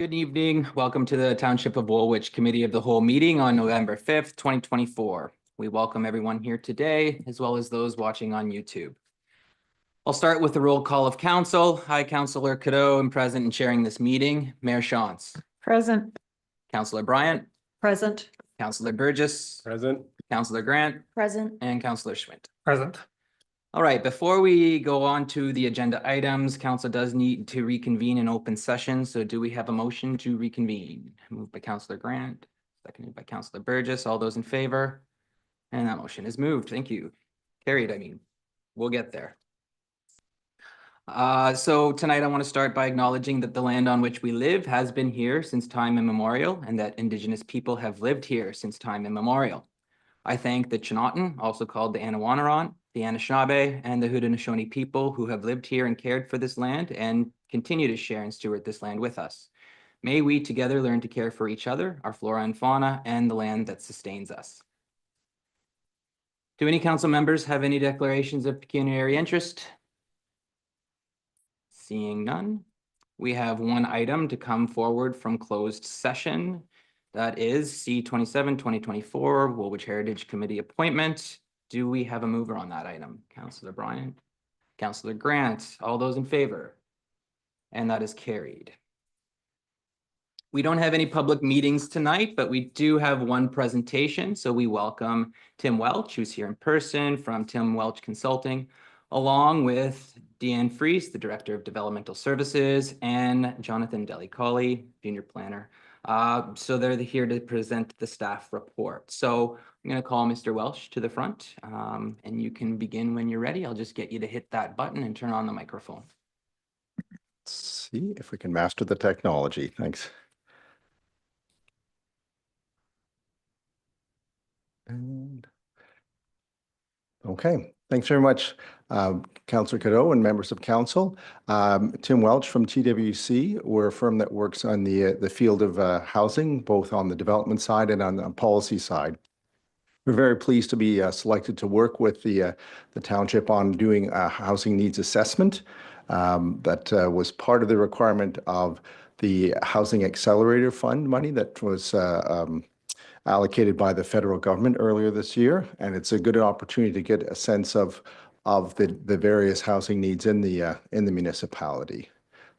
Good evening. Welcome to the Township of Woolwich Committee of the Whole meeting on November 5th, 2024. We welcome everyone here today, as well as those watching on YouTube. I'll start with the roll call of council. Hi, Councillor Cadeau, I'm present and chairing this meeting. Mayor Shantz. Present. Councillor Bryant. Present. Councillor Burgess. Present. Councillor Grant. Present. And Councillor Schmidt. Present. All right, before we go on to the agenda items, council does need to reconvene in open session. So do we have a motion to reconvene? Moved by Councillor Grant, seconded by Councillor Burgess. All those in favor? And that motion is moved. Thank you. Carried, I mean. We'll get there. So tonight I want to start by acknowledging that the land on which we live has been here since time immemorial, and that Indigenous people have lived here since time immemorial. I thank the Chinootan, also called the Anawanaron, the Anishinaabe, and the Haudenosaunee people who have lived here and cared for this land and continue to share and steward this land with us. May we together learn to care for each other, our flora and fauna, and the land that sustains us. Do any council members have any declarations of pecuniary interest? Seeing none, we have one item to come forward from closed session. That is C27, 2024, Woolwich Heritage Committee appointment. Do we have a mover on that item? Councillor Bryant, Councillor Grant, all those in favor? And that is carried. We don't have any public meetings tonight, but we do have one presentation. So we welcome Tim Welch, who's here in person from Tim Welch Consulting, along with Deanne Freese, the Director of Developmental Services, and Jonathan Delicoli, Junior Planner. So they're here to present the staff report. So I'm going to call Mr. Welch to the front, and you can begin when you're ready. I'll just get you to hit that button and turn on the microphone. Let's see if we can master the technology. Thanks. And okay, thanks very much, Councillor Cadeau and members of council. Tim Welch from TWC. We're a firm that works on the field of housing, both on the development side and on the policy side. We're very pleased to be selected to work with the township on doing a housing needs assessment that was part of the requirement of the Housing Accelerator Fund money that was allocated by the federal government earlier this year. And it's a good opportunity to get a sense of the various housing needs in the municipality.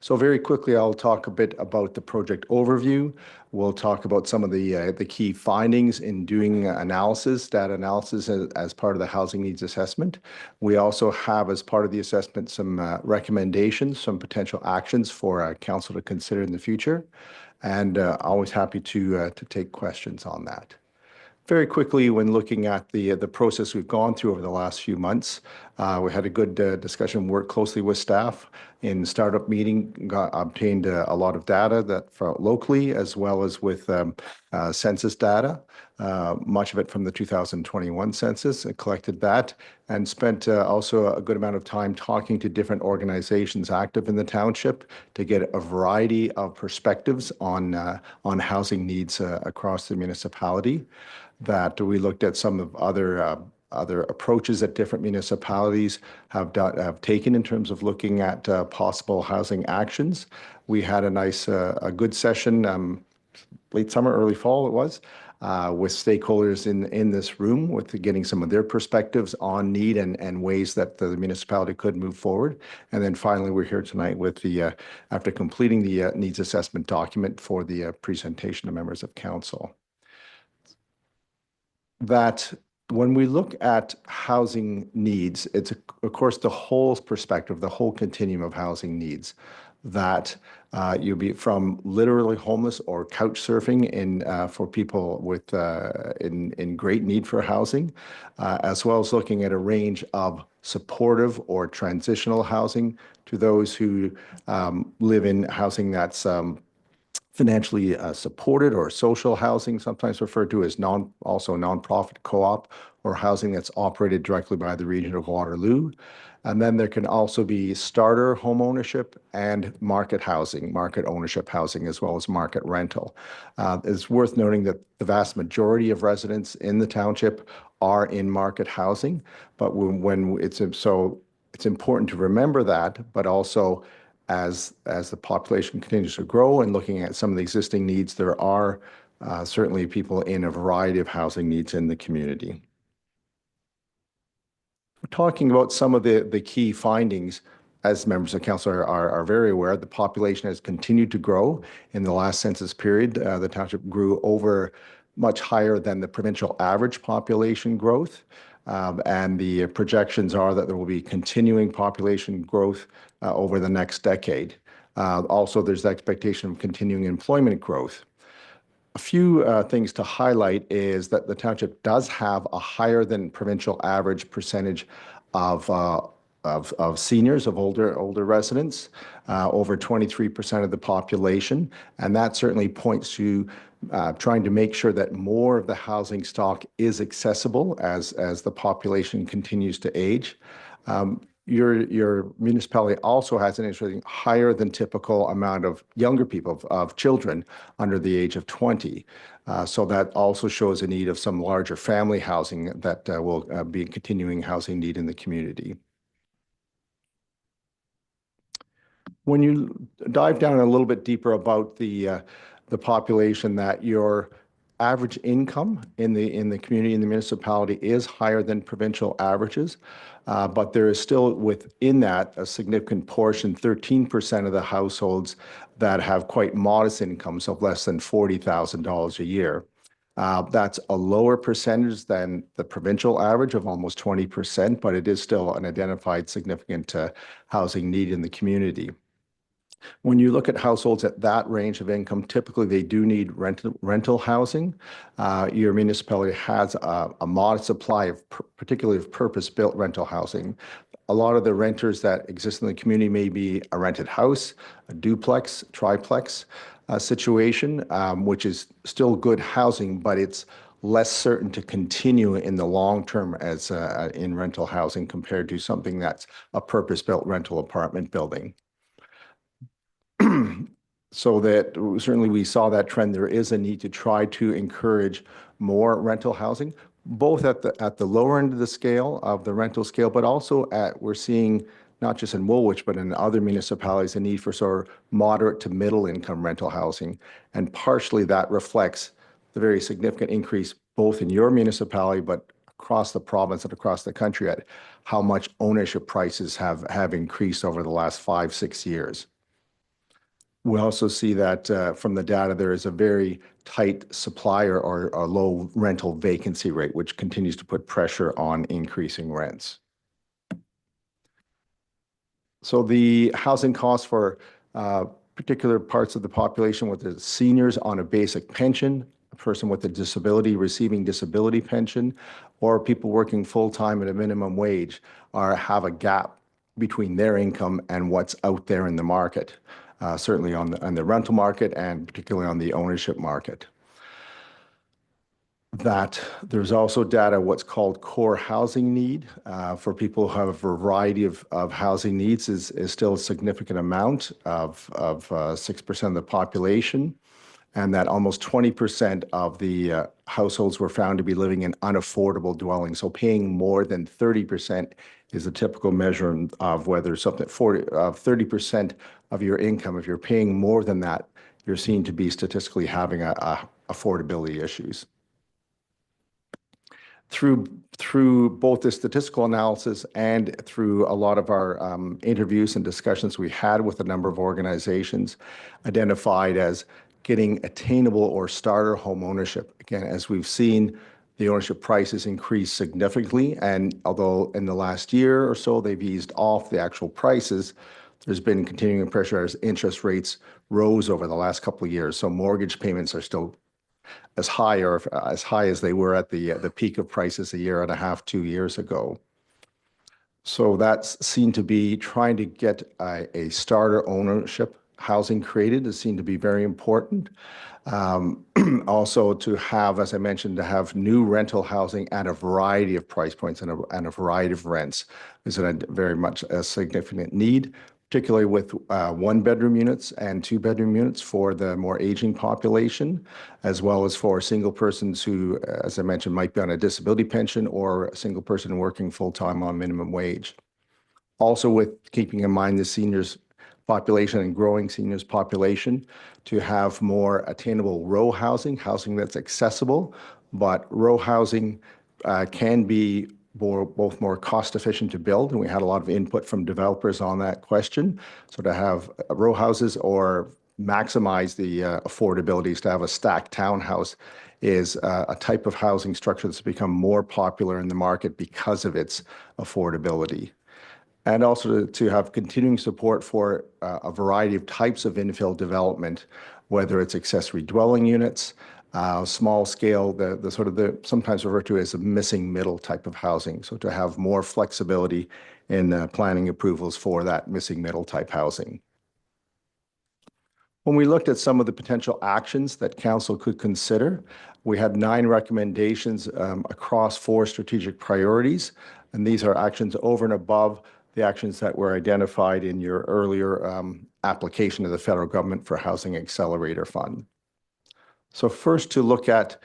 So very quickly, I'll talk a bit about the project overview. We'll talk about some of the key findings in doing data analysis as part of the housing needs assessment. We also have, as part of the assessment, some recommendations, some potential actions for council to consider in the future. And always happy to take questions on that. Very quickly, when looking at the process we've gone through over the last few months, we had a good discussion, worked closely with staff in the startup meeting, obtained a lot of data that locally, as well as with census data, much of it from the 2021 census, collected that, and spent also a good amount of time talking to different organizations active in the township to get a variety of perspectives on housing needs across the municipality. That we looked at some of other approaches that different municipalities have taken in terms of looking at possible housing actions. We had a good session, late summer, early fall it was, with stakeholders in this room, with getting some of their perspectives on need and ways that the municipality could move forward. And then finally, we're here tonight with after completing the needs assessment document for the presentation to members of council. That when we look at housing needs, it's of course the whole perspective, the whole continuum of housing needs, that you'll be from literally homeless or couch surfing for people with in great need for housing, as well as looking at a range of supportive or transitional housing to those who live in housing that's financially supported, or social housing, sometimes referred to as also nonprofit co-op, or housing that's operated directly by the Region of Waterloo. And then there can also be starter home ownership and market housing, market ownership housing, as well as market rental. It's worth noting that the vast majority of residents in the township are in market housing, but when it's important to remember that, but also as the population continues to grow and looking at some of the existing needs, there are certainly people in a variety of housing needs in the community. We're talking about some of the key findings. As members of council are very aware, the population has continued to grow. In the last census period, the township grew over much higher than the provincial average population growth. And the projections are that there will be continuing population growth over the next decade. Also, there's the expectation of continuing employment growth. A few things to highlight is that the township does have a higher than provincial average percentage of seniors, of older residents, over 23% of the population, and that certainly points to trying to make sure that more of the housing stock is accessible as the population continues to age. Your municipality also has an interesting higher than typical amount of younger people, of children under the age of 20. So that also shows a need of some larger family housing that will be a continuing housing need in the community. When you dive down a little bit deeper about the population, that your average income in the community, in the municipality, is higher than provincial averages, but there is still within that a significant portion, 13% of the households, that have quite modest incomes of less than $40,000 a year. That's a lower percentage than the provincial average of almost 20%, but it is still an identified significant housing need in the community. When you look at households at that range of income, typically they do need rental housing. Your municipality has a modest supply of particularly of purpose-built rental housing. A lot of the renters that exist in the community may be a rented house, a duplex, triplex situation, which is still good housing, but it's less certain to continue in the long term as in rental housing compared to something that's a purpose-built rental apartment building. So that certainly we saw that trend. There is a need to try to encourage more rental housing, both at the lower end of the scale of the rental scale, but also we're seeing not just in Woolwich, but in other municipalities, a need for sort of moderate to middle income rental housing. And partially that reflects the very significant increase both in your municipality, but across the province and across the country at how much ownership prices have increased over the last 5-6 years. We also see that from the data, there is a very tight supplier or a low rental vacancy rate, which continues to put pressure on increasing rents. So the housing costs for particular parts of the population, with the seniors on a basic pension, a person with a disability receiving disability pension, or people working full-time at a minimum wage, have a gap between their income and what's out there in the market. Certainly on the rental market and particularly on the ownership market. That there's also data, what's called core housing need, for people who have a variety of housing needs is still a significant amount of 6% of the population, and that almost 20% of the households were found to be living in unaffordable dwellings. So paying more than 30% is a typical measure of whether something 30% of your income, if you're paying more than that, you're seen to be statistically having affordability issues. Through both the statistical analysis and through a lot of our interviews and discussions we had with a number of organizations, identified as getting attainable or starter home ownership. Again, as we've seen, the ownership prices increase significantly, and although in the last year or so they've eased off the actual prices, there's been continuing pressure as interest rates rose over the last couple of years. So mortgage payments are still as high as they were at the peak of prices a year and a half, 2 years ago. So that's seen to be trying to get a starter ownership housing created is seen to be very important. Also to have, as I mentioned, to have new rental housing at a variety of price points and a variety of rents is very much a significant need, particularly with 1-bedroom units and 2-bedroom units for the more aging population, as well as for single persons who, as I mentioned, might be on a disability pension or a single person working full-time on minimum wage. Also with keeping in mind the seniors population and growing seniors population to have more attainable row housing, housing that's accessible, but row housing can be both more cost efficient to build, and we had a lot of input from developers on that question. So to have row houses or maximize the affordability, to have a stacked townhouse is a type of housing structure that's become more popular in the market because of its affordability. And also to have continuing support for a variety of types of infill development, whether it's accessory dwelling units, small scale, the sort of the sometimes referred to as a missing middle type of housing. So to have more flexibility in planning approvals for that missing middle type housing. When we looked at some of the potential actions that council could consider, we had 9 recommendations across 4 strategic priorities. And these are actions over and above the actions that were identified in your earlier application to the federal government for Housing Accelerator Fund. So first, to look at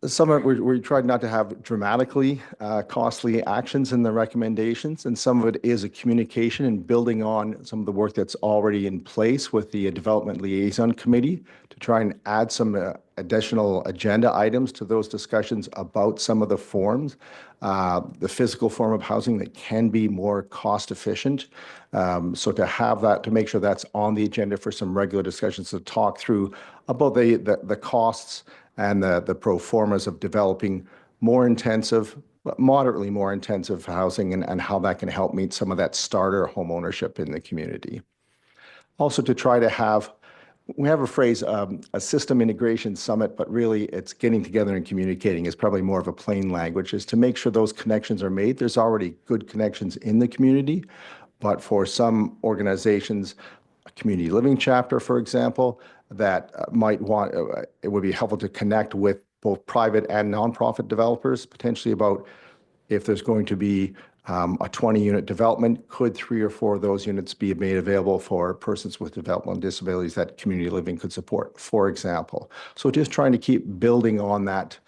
some of it, we tried not to have dramatically costly actions in the recommendations, and some of it is a communication and building on some of the work that's already in place with the Development Liaison Committee to try and add some additional agenda items to those discussions about some of the forms, the physical form of housing that can be more cost efficient. So to have that, to make sure that's on the agenda for some regular discussions to talk through about the costs and the pro formas of developing more intensive, moderately more intensive housing and how that can help meet some of that starter home ownership in the community. Also to try to have, we have a phrase, a system integration summit, but really it's getting together and communicating is probably more of a plain language, is to make sure those connections are made. There's already good connections in the community, but for some organizations, a community living chapter, for example, that might want, it would be helpful to connect with both private and nonprofit developers, potentially about if there's going to be a 20-unit development, could 3 or 4 of those units be made available for persons with developmental disabilities that community living could support, for example. So just trying to keep building on that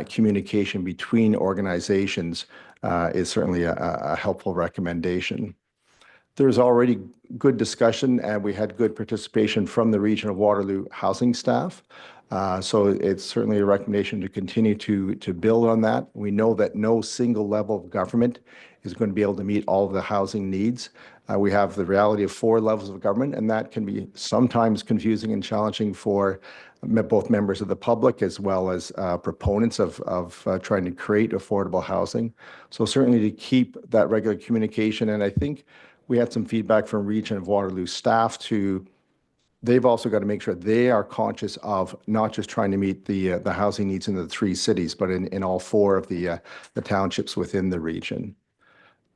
communication between organizations is certainly a helpful recommendation. There's already good discussion, and we had good participation from the Region of Waterloo housing staff. So it's certainly a recommendation to continue to build on that. We know that no single level of government is going to be able to meet all of the housing needs. We have the reality of 4 levels of government, and that can be sometimes confusing and challenging for both members of the public as well as proponents of trying to create affordable housing. So certainly to keep that regular communication, and I think we had some feedback from Region of Waterloo staff they've also got to make sure they are conscious of not just trying to meet the housing needs in the 3 cities, but in all 4 of the townships within the region.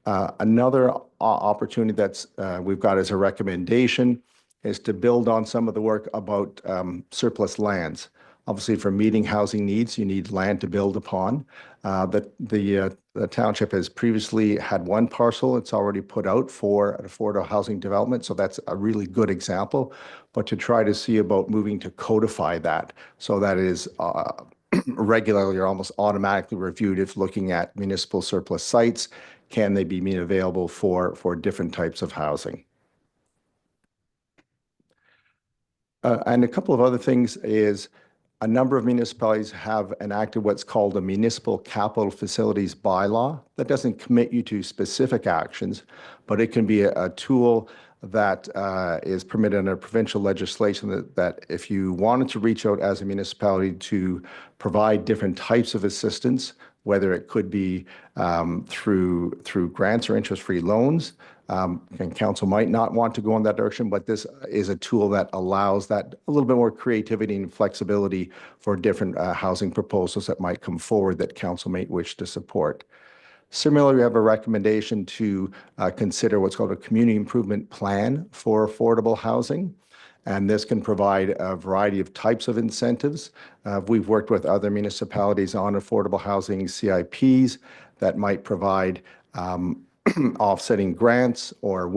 Another opportunity that's we've got as a recommendation is to build on some of the work about surplus lands. Obviously, for meeting housing needs, you need land to build upon. The township has previously had 1 parcel. It's already put out for an affordable housing development, so that's a really good example. But to try to see about moving to codify that, so that is regularly or almost automatically reviewed if looking at municipal surplus sites, can they be made available for different types of housing? And a couple of other things is a number of municipalities have enacted what's called a municipal capital facilities bylaw. That doesn't commit you to specific actions, but it can be a tool that is permitted under provincial legislation that if you wanted to reach out as a municipality to provide different types of assistance, whether it could be through grants or interest-free loans, and council might not want to go in that direction, but this is a tool that allows that a little bit more creativity and flexibility for different housing proposals that might come forward that council may wish to support. Similarly, we have a recommendation to consider what's called a community improvement plan for affordable housing. And this can provide a variety of types of incentives. We've worked with other municipalities on affordable housing CIPs that might provide offsetting grants or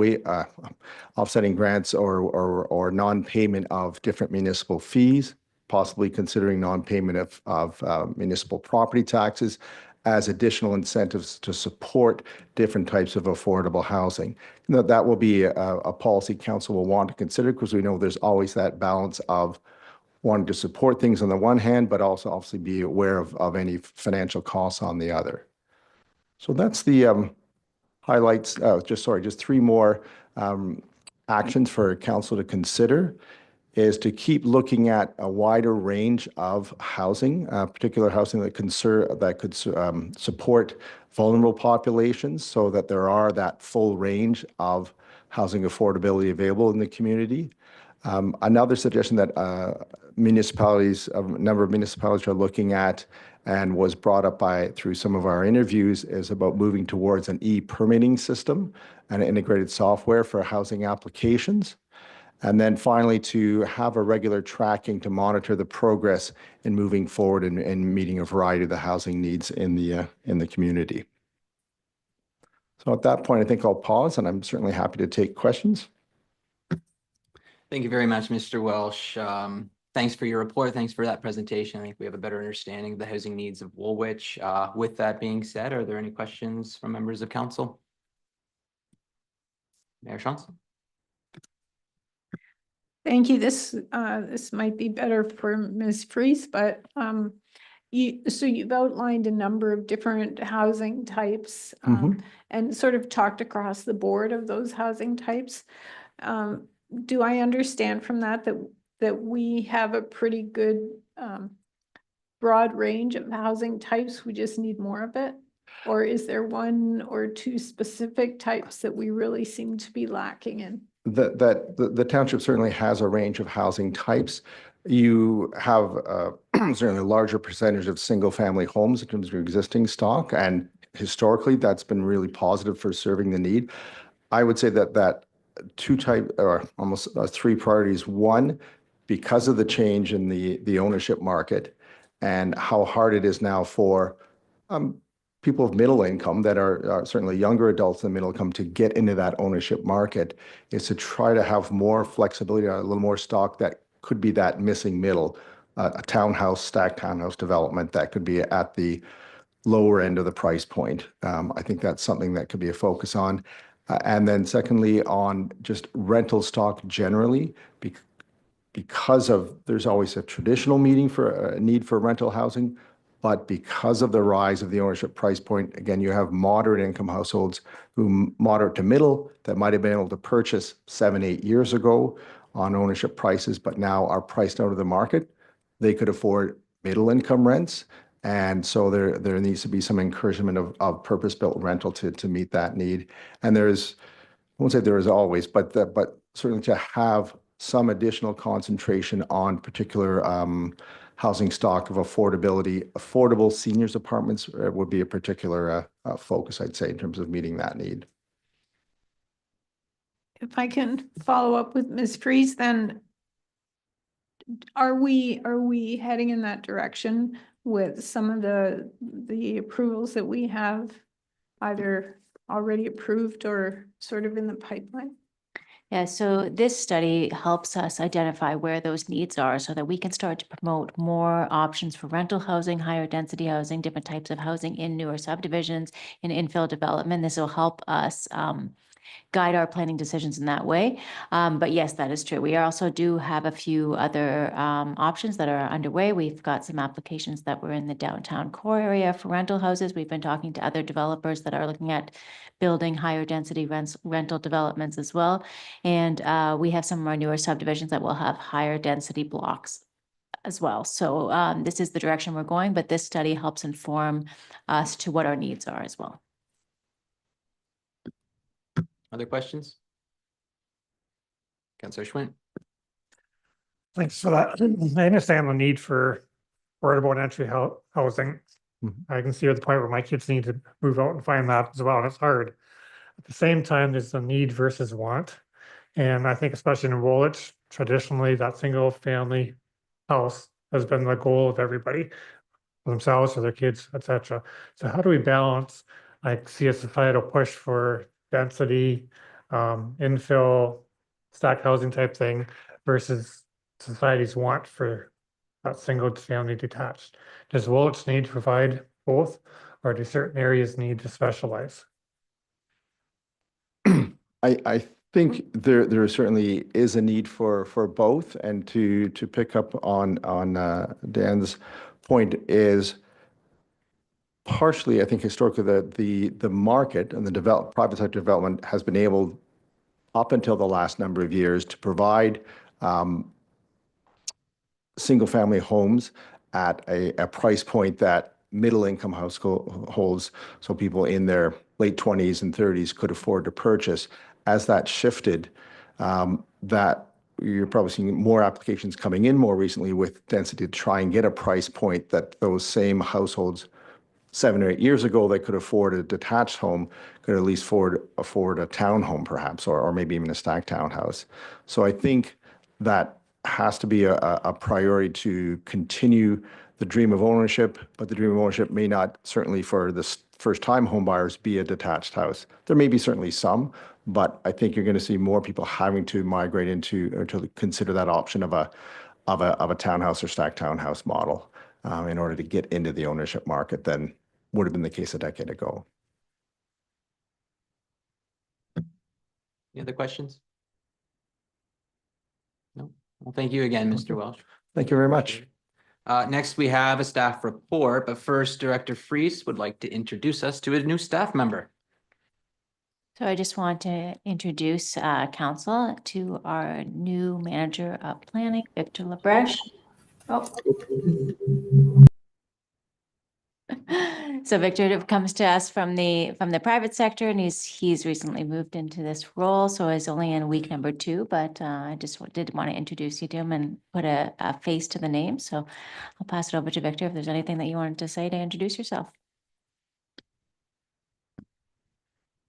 non-payment of different municipal fees, possibly considering non-payment of municipal property taxes, as additional incentives to support different types of affordable housing. That will be a policy council will want to consider, because we know there's always that balance of wanting to support things on the one hand, but also obviously be aware of any financial costs on the other. So that's the highlights. Just three more actions for council to consider is to keep looking at a wider range of housing, particular housing that could support vulnerable populations, so that there are that full range of housing affordability available in the community. Another suggestion that a number of municipalities are looking at, and was brought up through some of our interviews, is about moving towards an e-permitting system and integrated software for housing applications. And then finally, to have a regular tracking to monitor the progress in moving forward and meeting a variety of the housing needs in the community. So at that point, I think I'll pause, and I'm certainly happy to take questions. Thank you very much, Mr. Welsh. Thanks for your report. Thanks for that presentation. I think we have a better understanding of the housing needs of Woolwich. With that being said, are there any questions from members of council? Mayor Shaunson. Thank you. This might be better for Ms. Freese, but you've outlined a number of different housing types and sort of talked across the board of those housing types. Do I understand from that we have a pretty good broad range of housing types? We just need more of it? Or is there one or two specific types that we really seem to be lacking in? The township certainly has a range of housing types. You have certainly a larger percentage of single-family homes in terms of your existing stock, and historically that's been really positive for serving the need. I would say that almost three priorities. One, because of the change in the ownership market and how hard it is now for people of middle income that are certainly younger adults in middle income to get into that ownership market, is to try to have more flexibility, a little more stock that could be that missing middle, a stacked townhouse development that could be at the lower end of the price point. I think that's something that could be a focus on. And then secondly, on just rental stock generally, because there's always a traditional need for rental housing, but because of the rise of the ownership price point, again, you have moderate income households moderate to middle that might have been able to purchase 7-8 years ago on ownership prices, but now are priced out of the market. They could afford middle income rents. And so there needs to be some encouragement of purpose-built rental to meet that need. And I won't say there is always, but certainly to have some additional concentration on particular housing stock of affordable seniors apartments would be a particular focus, I'd say, in terms of meeting that need. If I can follow up with Ms. Freese, then are we heading in that direction with some of the approvals that we have either already approved or sort of in the pipeline? Yeah, so this study helps us identify where those needs are so that we can start to promote more options for rental housing, higher density housing, different types of housing in newer subdivisions, in infill development. This will help us guide our planning decisions in that way. But yes, that is true. We also do have a few other options that are underway. We've got some applications that were in the downtown core area for rental houses. We've been talking to other developers that are looking at building higher density rental developments as well. And we have some of our newer subdivisions that will have higher density blocks as well. So this is the direction we're going, but this study helps inform us to what our needs are as well. Other questions? Councillor Schwint. Thanks for that. I understand the need for affordable and entry housing. I can see at the point where my kids need to move out and find that as well, and it's hard. At the same time, there's the need versus want. And I think especially in Woolwich, traditionally that single family house has been the goal of everybody, for themselves, for their kids, etc. So how do we balance, I see a societal push for density, infill, stacked housing type thing versus society's want for that single family detached? Does Woolwich need to provide both, or do certain areas need to specialize? I think there certainly is a need for both, and to pick up on Dan's point is partially, I think historically the market and the private sector development has been able up until the last number of years to provide single family homes at a price point that middle income households, so people in their late 20s and 30s could afford to purchase. As that shifted, that you're probably seeing more applications coming in more recently with density to try and get a price point that those same households 7 or 8 years ago, they could afford a detached home, could at least afford a townhome perhaps, or maybe even a stacked townhouse. So I think that has to be a priority to continue the dream of ownership, but the dream of ownership may not, certainly for the first-time home buyers, be a detached house. There may be certainly some, but I think you're going to see more people having to migrate into or to consider that option of a townhouse or stacked townhouse model in order to get into the ownership market than would have been the case a decade ago. Any other questions? No. Well, thank you again, Mr. Welch. Thank you very much. Next, we have a staff report, but first, Director Freese would like to introduce us to a new staff member. So I just want to introduce council to our new manager of planning, Victor Labreche. Oh. So Victor comes to us from the private sector, and he's recently moved into this role, so he's only in week number 2. But I just did want to introduce you to him and put a face to the name. So I'll pass it over to Victor if there's anything that you wanted to say to introduce yourself.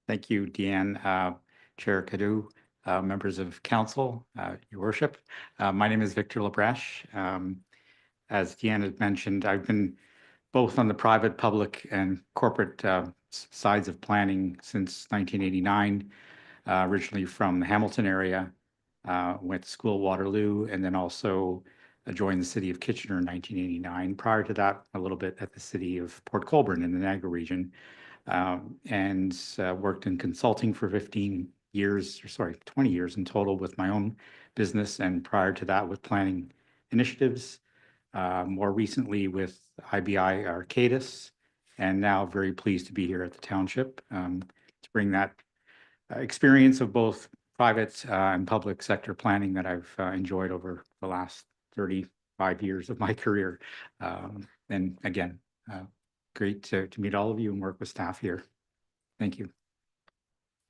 Thank you, Deanne, Chair Cadu, members of council, your worship. My name is Victor Labreche. As Deanne had mentioned, I've been both on the private, public, and corporate sides of planning since 1989, originally from the Hamilton area, went to school at Waterloo, and then also joined the city of Kitchener in 1989. Prior to that, a little bit at the city of Port Colborne in the Niagara region, and worked in consulting for 20 years in total with my own business, and prior to that with planning initiatives. More recently with IBI Arcadis, and now very pleased to be here at the township to bring that experience of both private and public sector planning that I've enjoyed over the last 35 years of my career. And again, great to meet all of you and work with staff here. Thank you.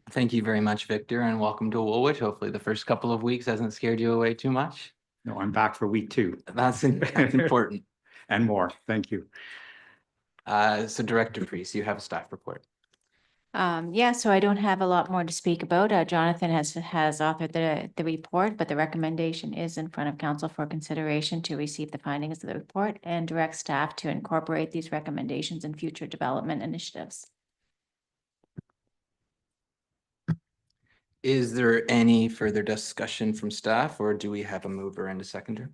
Thank you very much, Victor, and welcome to Woolwich. Hopefully the first couple of weeks hasn't scared you away too much. No, I'm back for week 2. That's important. And more. Thank you. So Director Freese, you have a staff report. Yeah, so I don't have a lot more to speak about. Jonathan has authored the report, but the recommendation is in front of council for consideration to receive the findings of the report and direct staff to incorporate these recommendations in future development initiatives. Is there any further discussion from staff, or do we have a mover and a seconder?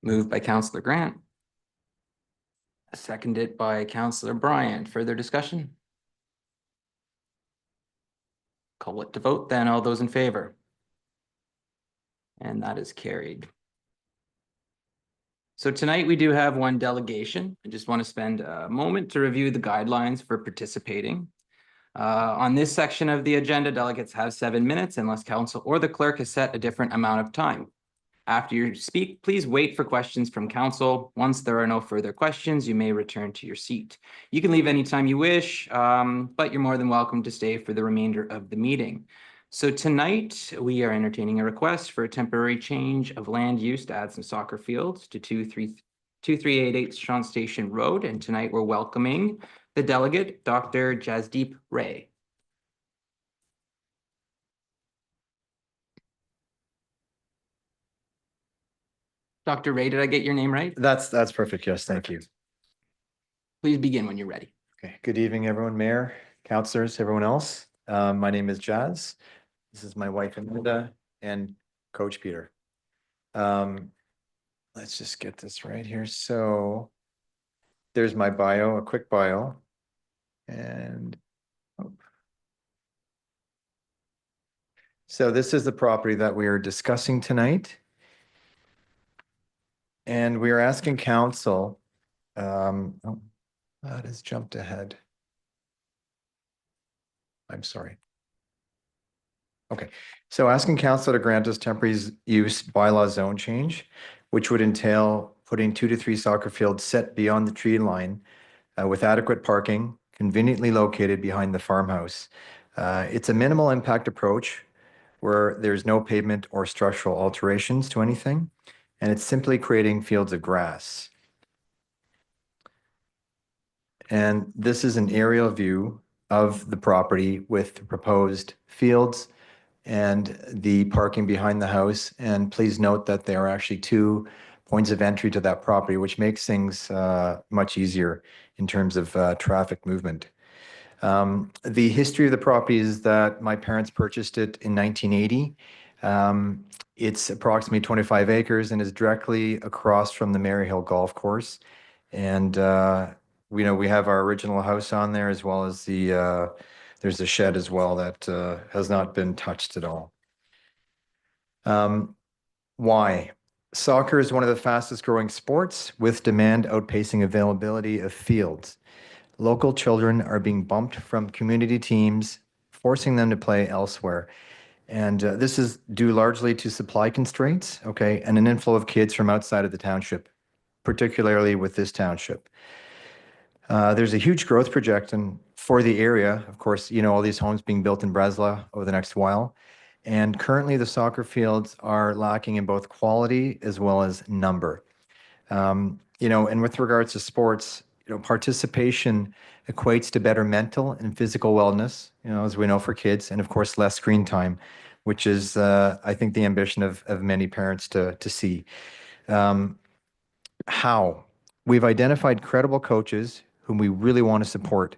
Moved by Councillor Grant. Seconded by Councillor Bryant. Further discussion? Call it to vote then. All those in favor? And that is carried. So tonight we do have one delegation. I just want to spend a moment to review the guidelines for participating. On this section of the agenda, delegates have 7 minutes unless council or the clerk has set a different amount of time. After you speak, please wait for questions from council. Once there are no further questions, you may return to your seat. You can leave anytime you wish, but you're more than welcome to stay for the remainder of the meeting. So tonight, we are entertaining a request for a temporary change of land use to add some soccer fields to 2388 Sean Station Road. And tonight we're welcoming the delegate, Dr. Jasdeep Ray. Dr. Ray, did I get your name right? That's perfect. Yes, thank you. Please begin when you're ready. Okay. Good evening, everyone, mayor, councilors, everyone else. My name is Jazz. This is my wife Amanda and Coach Peter. let's just get this right here. So there's my bio, a quick bio. And so this is the property that we are discussing tonight. And we are asking council, oh, that has jumped ahead. I'm sorry. Okay, so asking council to grant us temporary use bylaw zone change, which would entail putting 2 to 3 soccer fields set beyond the tree line with adequate parking, conveniently located behind the farmhouse. It's a minimal impact approach where there's no pavement or structural alterations to anything, and it's simply creating fields of grass. And this is an aerial view of the property with the proposed fields and the parking behind the house. And please note that there are actually 2 points of entry to that property, which makes things much easier in terms of traffic movement. The history of the property is that my parents purchased it in 1980. It's approximately 25 acres and is directly across from the Maryhill Golf Course. And we have our original house on there, as well as there's a shed as well that has not been touched at all. Why? Soccer is one of the fastest growing sports, with demand outpacing availability of fields. Local children are being bumped from community teams, forcing them to play elsewhere. And this is due largely to supply constraints, okay, and an inflow of kids from outside of the township, particularly with this township. There's a huge growth projection for the area. Of course, all these homes being built in Bresla over the next while. And currently the soccer fields are lacking in both quality as well as number. And with regards to sports, participation equates to better mental and physical wellness, as we know for kids, and of course, less screen time, which is, I think, the ambition of many parents to see. How? We've identified credible coaches whom we really want to support.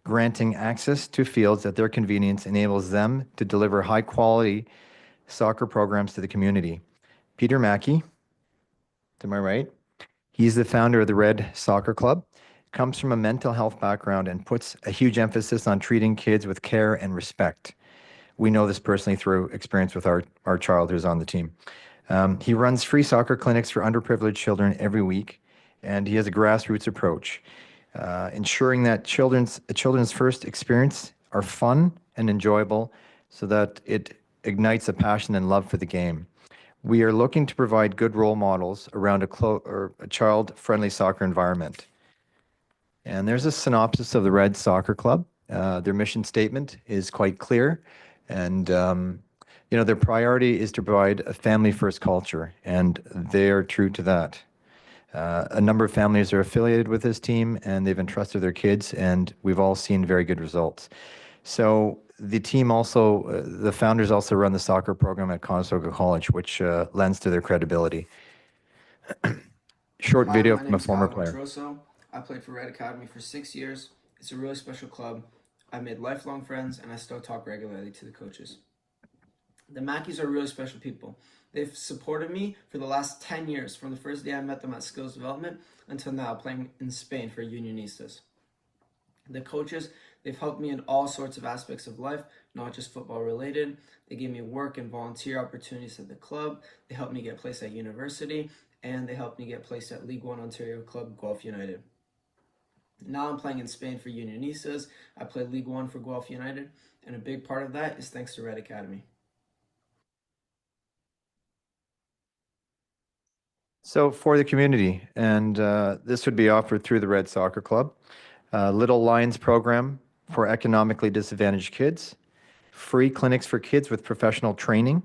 Granting access to fields at their convenience enables them to deliver high quality soccer programs to the community. Peter Mackey, to my right, he's the founder of the Red Soccer Club, comes from a mental health background and puts a huge emphasis on treating kids with care and respect. We know this personally through experience with our child who's on the team. He runs free soccer clinics for underprivileged children every week, and he has a grassroots approach, ensuring that children's first experience are fun and enjoyable so that it ignites a passion and love for the game. We are looking to provide good role models around a child-friendly soccer environment. And there's a synopsis of the Red Soccer Club. Their mission statement is quite clear, and their priority is to provide a family-first culture, and they are true to that. A number of families are affiliated with this team, and they've entrusted their kids, and we've all seen very good results. So the team also, the founders also run the soccer program at Conestoga College, which lends to their credibility. Short video from a former player. Montroso. I played for Red Academy for 6 years. It's a really special club. I made lifelong friends, and I still talk regularly to the coaches. The Mackeys are really special people. They've supported me for the last 10 years, from the first day I met them at Skills Development until now, playing in Spain for Unionistas. The coaches, they've helped me in all sorts of aspects of life, not just football related. They gave me work and volunteer opportunities at the club. They helped me get placed at university, and they helped me get placed at League One Ontario club Guelph United. Now I'm playing in Spain for Unionistas. I play League One for Guelph United, and a big part of that is thanks to Red Academy. So for the community, and this would be offered through the Red Soccer Club, Little Lions program for economically disadvantaged kids, free clinics for kids with professional training,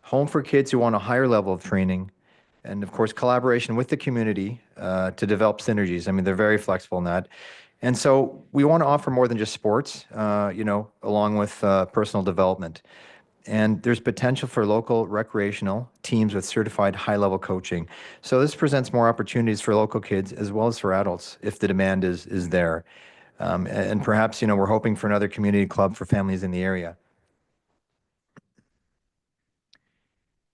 home for kids who want a higher level of training, and of course, collaboration with the community to develop synergies. I mean, they're very flexible in that. And so we want to offer more than just sports, along with personal development. And there's potential for local recreational teams with certified high-level coaching. So this presents more opportunities for local kids as well as for adults if the demand is there. And perhaps, we're hoping for another community club for families in the area.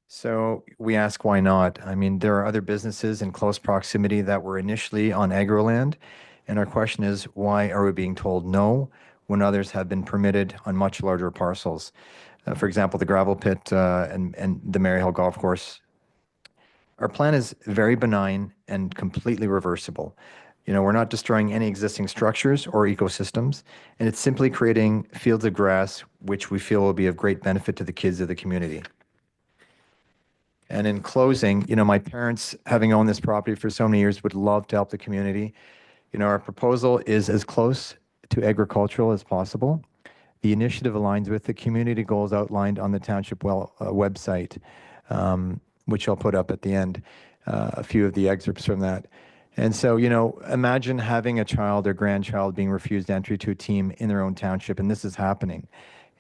So we ask why not? I mean, there are other businesses in close proximity that were initially on agro-land. And our question is, why are we being told no when others have been permitted on much larger parcels? For example, the gravel pit and the Maryhill Golf Course. Our plan is very benign and completely reversible. You know, we're not destroying any existing structures or ecosystems, and it's simply creating fields of grass, which we feel will be of great benefit to the kids of the community. And in closing, you know, my parents, having owned this property for so many years, would love to help the community. You know, our proposal is as close to agricultural as possible. The initiative aligns with the community goals outlined on the township website, which I'll put up at the end, a few of the excerpts from that. And so, you know, imagine having a child or grandchild being refused entry to a team in their own township, and this is happening.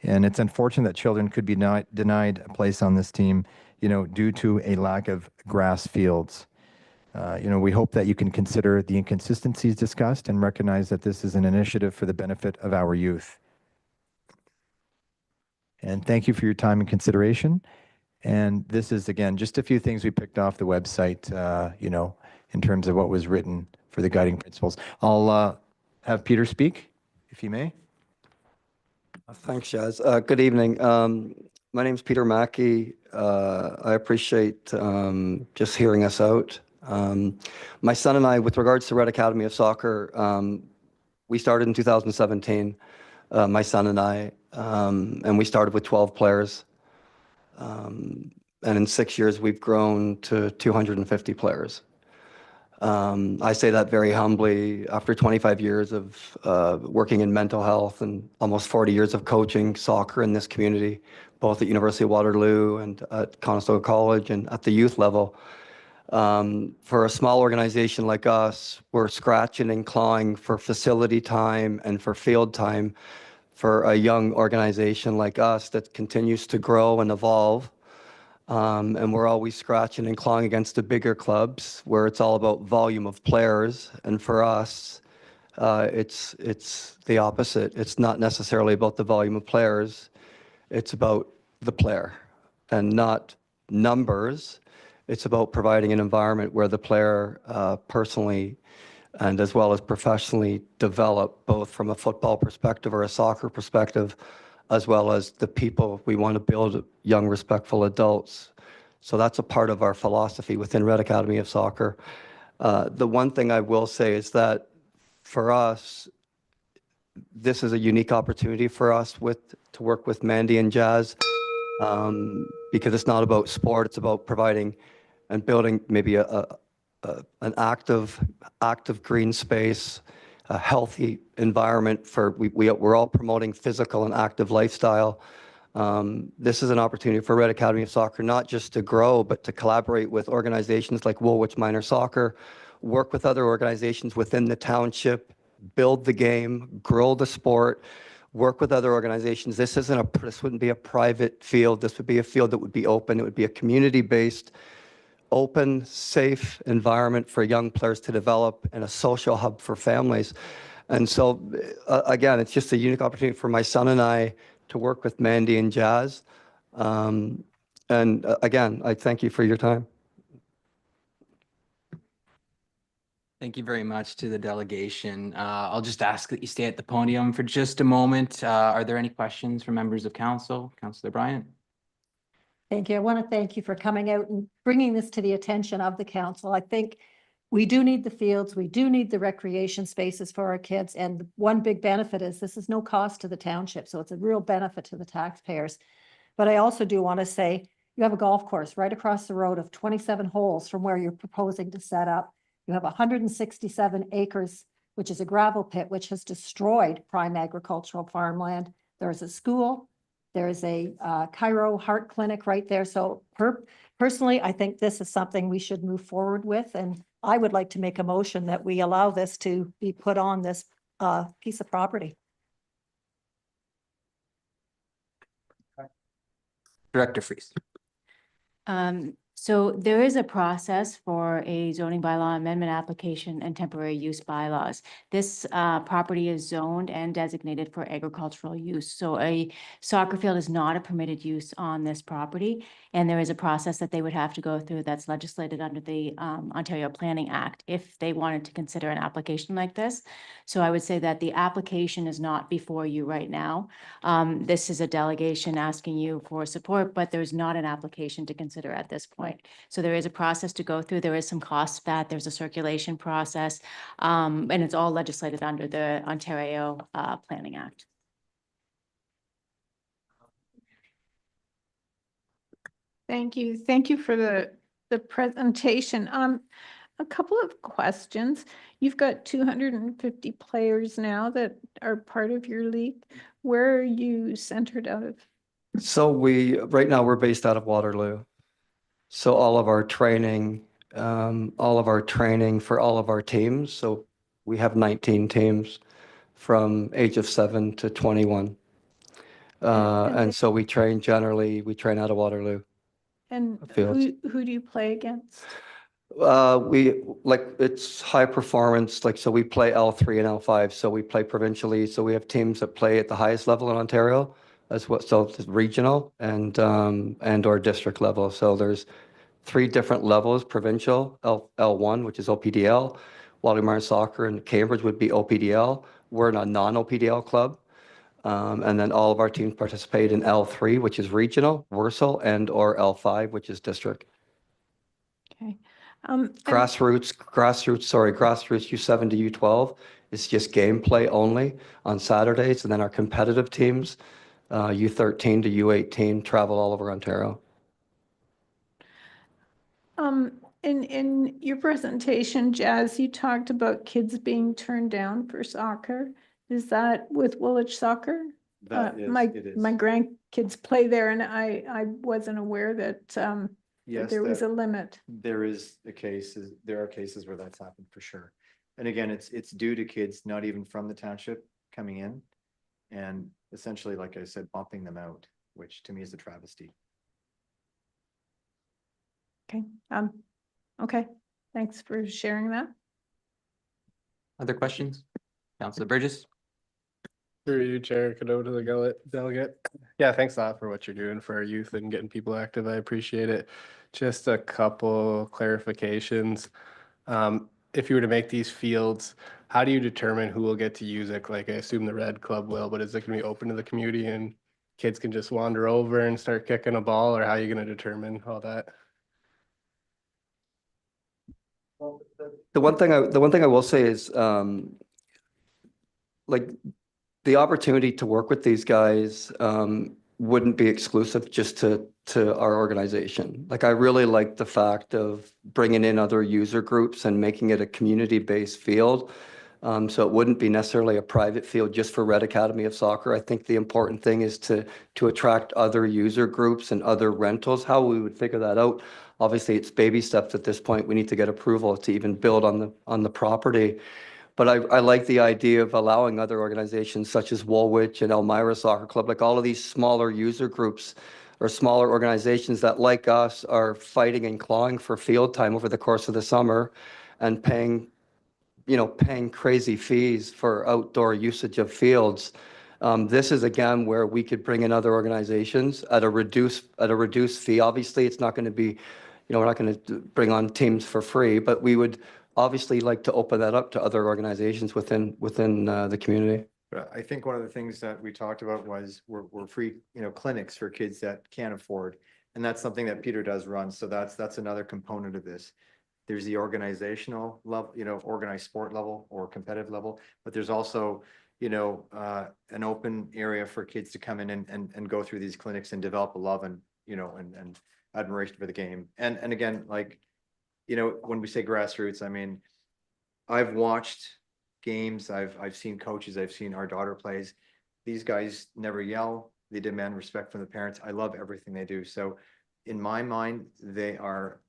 And it's unfortunate that children could be denied a place on this team, you know, due to a lack of grass fields. You know, we hope that you can consider the inconsistencies discussed and recognize that this is an initiative for the benefit of our youth. And thank you for your time and consideration. And this is, again, just a few things we picked off the website, you know, in terms of what was written for the guiding principles. I'll have Peter speak, if he may. Thanks, Jazz. Good evening. My name's Peter Mackey. I appreciate just hearing us out. My son and I, with regards to Red Academy of Soccer, we started in 2017, my son and I, and we started with 12 players. And in 6 years, we've grown to 250 players. I say that very humbly after 25 years of working in mental health and almost 40 years of coaching soccer in this community, both at University of Waterloo and at Conestoga College and at the youth level. For a small organization like us, we're scratching and clawing for facility time and for field time for a young organization like us that continues to grow and evolve. And we're always scratching and clawing against the bigger clubs where it's all about volume of players. And for us, it's the opposite. It's not necessarily about the volume of players. It's about the player and not numbers. It's about providing an environment where the player personally and as well as professionally develop, both from a football perspective or a soccer perspective, as well as the people. We want to build young, respectful adults. So that's a part of our philosophy within Red Academy of Soccer. The one thing I will say is that for us, this is a unique opportunity for us to work with Mandy and Jazz, because it's not about sport, it's about providing and building maybe an active green space, a healthy environment for, we're all promoting physical and active lifestyle. This is an opportunity for Red Academy of Soccer, not just to grow, but to collaborate with organizations like Woolwich Minor Soccer, work with other organizations within the township, build the game, grow the sport, work with other organizations. This wouldn't be a private field. This would be a field that would be open. It would be a community-based, open, safe environment for young players to develop and a social hub for families. And so, again, it's just a unique opportunity for my son and I to work with Mandy and Jazz. And again, I thank you for your time. Thank you very much to the delegation. I'll just ask that you stay at the podium for just a moment. Are there any questions from members of council? Councillor Bryant? Thank you. I want to thank you for coming out and bringing this to the attention of the council. I think we do need the fields. We do need the recreation spaces for our kids. And one big benefit is this is no cost to the township. So it's a real benefit to the taxpayers. But I also do want to say you have a golf course right across the road of 27 holes from where you're proposing to set up. You have 167 acres, which is a gravel pit, which has destroyed prime agricultural farmland. There's a school. There's a Chiro Heart Clinic right there. So personally, I think this is something we should move forward with. And I would like to make a motion that we allow this to be put on this piece of property. Director Freeze. So there is a process for a zoning bylaw amendment application and temporary use bylaws. This property is zoned and designated for agricultural use. So a soccer field is not a permitted use on this property. And there is a process that they would have to go through that's legislated under the Ontario Planning Act if they wanted to consider an application like this. So I would say that the application is not before you right now. This is a delegation asking you for support, but there's not an application to consider at this point. So there is a process to go through. There is some cost to that. There's a circulation process, and it's all legislated under the Ontario Planning Act. Thank you. Thank you for the presentation. A couple of questions. You've got 250 players now that are part of your league. Where are you centered out of? So right now we're based out of Waterloo. So all of our training for all of our teams. So we have 19 teams from age of 7 to 21. And so we train out of Waterloo. And fields. who do you play against? It's high performance, so we play L3 and L5, so we play provincially, so we have teams that play at the highest level in Ontario as well, so it's regional and or district level. So there's 3 different levels: provincial, L1, which is OPDL, Waterloo Soccer, and Cambridge would be OPDL. We're in a non-OPDL club. And then all of our teams participate in L3, which is regional, Wursel, and or L5, which is district. Okay. Grassroots U7 to U12 is just gameplay only on Saturdays. And then our competitive teams, U13 to U18, travel all over Ontario. In your presentation, Jazz, you talked about kids being turned down for soccer. Is that with Woolwich Soccer? That is, My it is. grandkids play there, and I wasn't aware that Yes, there was a limit. there are cases where that's happened for sure. And again, it's due to kids not even from the township coming in and essentially, like I said, bumping them out, which to me is a travesty. Okay. Okay. Thanks for sharing that. Other questions? Councillor Burgess? Through you, Chair Cadeau, to the delegate. Yeah, thanks a lot for what you're doing for our youth and getting people active. I appreciate it. Just a couple clarifications. If you were to make these fields, how do you determine who will get to use it? Like, I assume the Red Club will, but is it going to be open to the community and kids can just wander over and start kicking a ball, or how are you going to determine all that? Well, the one thing I will say is, the opportunity to work with these guys wouldn't be exclusive just to our organization. I really like the fact of bringing in other user groups and making it a community-based field. So it wouldn't be necessarily a private field just for Red Academy of Soccer. I think the important thing is to attract other user groups and other rentals. How we would figure that out, obviously it's baby steps at this point. We need to get approval to even build on the property. But I like the idea of allowing other organizations such as Woolwich and Elmira Soccer Club, like all of these smaller user groups or smaller organizations that, like us, are fighting and clawing for field time over the course of the summer and paying crazy fees for outdoor usage of fields. This is again where we could bring in other organizations at a reduced fee. Obviously, it's not going to be, we're not going to bring on teams for free, but we would obviously like to open that up to other organizations within the community. But I think one of the things that we talked about was we're free, clinics for kids that can't afford. And that's something that Peter does run. So that's another component of this. There's the organizational level, organized sport level or competitive level, but there's also, an open area for kids to come in and go through these clinics and develop a love and admiration for the game. And again, when we say grassroots, I mean, I've watched games, I've seen coaches, I've seen our daughter plays. These guys never yell. They demand respect from the parents. I love everything they do. So in my mind, they are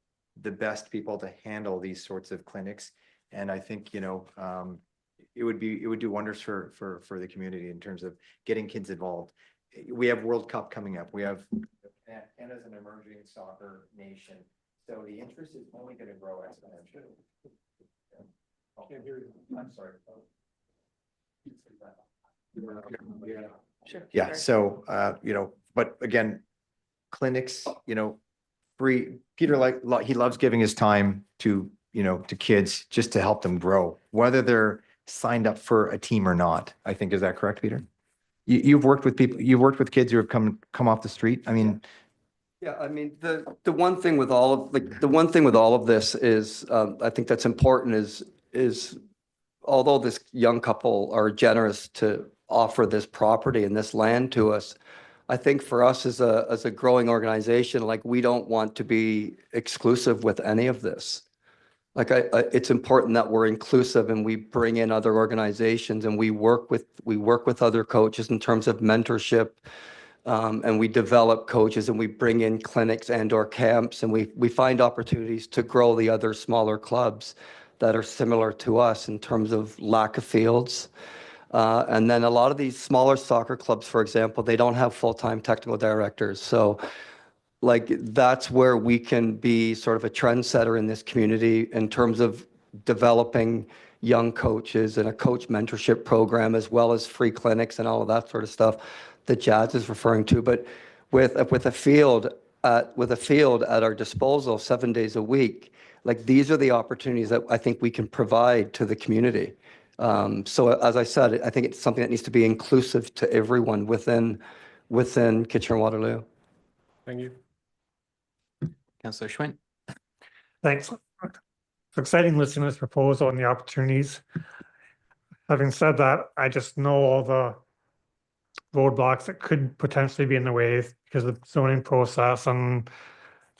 the best people to handle these sorts of clinics. And I think, it would do wonders for the community in terms of getting kids involved. We have World Cup coming up. We have Canada's an emerging soccer nation. So the interest is only going to grow exponentially. I'm sorry. Sure. Yeah, so, but again, clinics, free, Peter, he loves giving his time to, to kids just to help them grow, whether they're signed up for a team or not. I think, is that correct, Peter? You've worked with people, you've worked with kids who have come off the street. I mean, Yeah, I mean, the one thing with all of, the one thing with all of this is, I think that's important is although this young couple are generous to offer this property and this land to us, I think for us as a growing organization, like, we don't want to be exclusive with any of this. Like, it's important that we're inclusive and we bring in other organizations and we work with other coaches in terms of mentorship. And we develop coaches and we bring in clinics and or camps, and we find opportunities to grow the other smaller clubs that are similar to us in terms of lack of fields. And then a lot of these smaller soccer clubs, for example, they don't have full-time technical directors. So like, that's where we can be sort of a trendsetter in this community in terms of developing young coaches and a coach mentorship program, as well as free clinics and all of that sort of stuff that Jazz is referring to. But with a field at our disposal 7 days a week, like, these are the opportunities that I think we can provide to the community. So as I said, I think it's something that needs to be inclusive to everyone within Kitchener-Waterloo. Thank you. Councillor Schwint. Thanks. It's exciting listening to this proposal and the opportunities. Having said that, I just know all the roadblocks that could potentially be in the way because of the zoning process and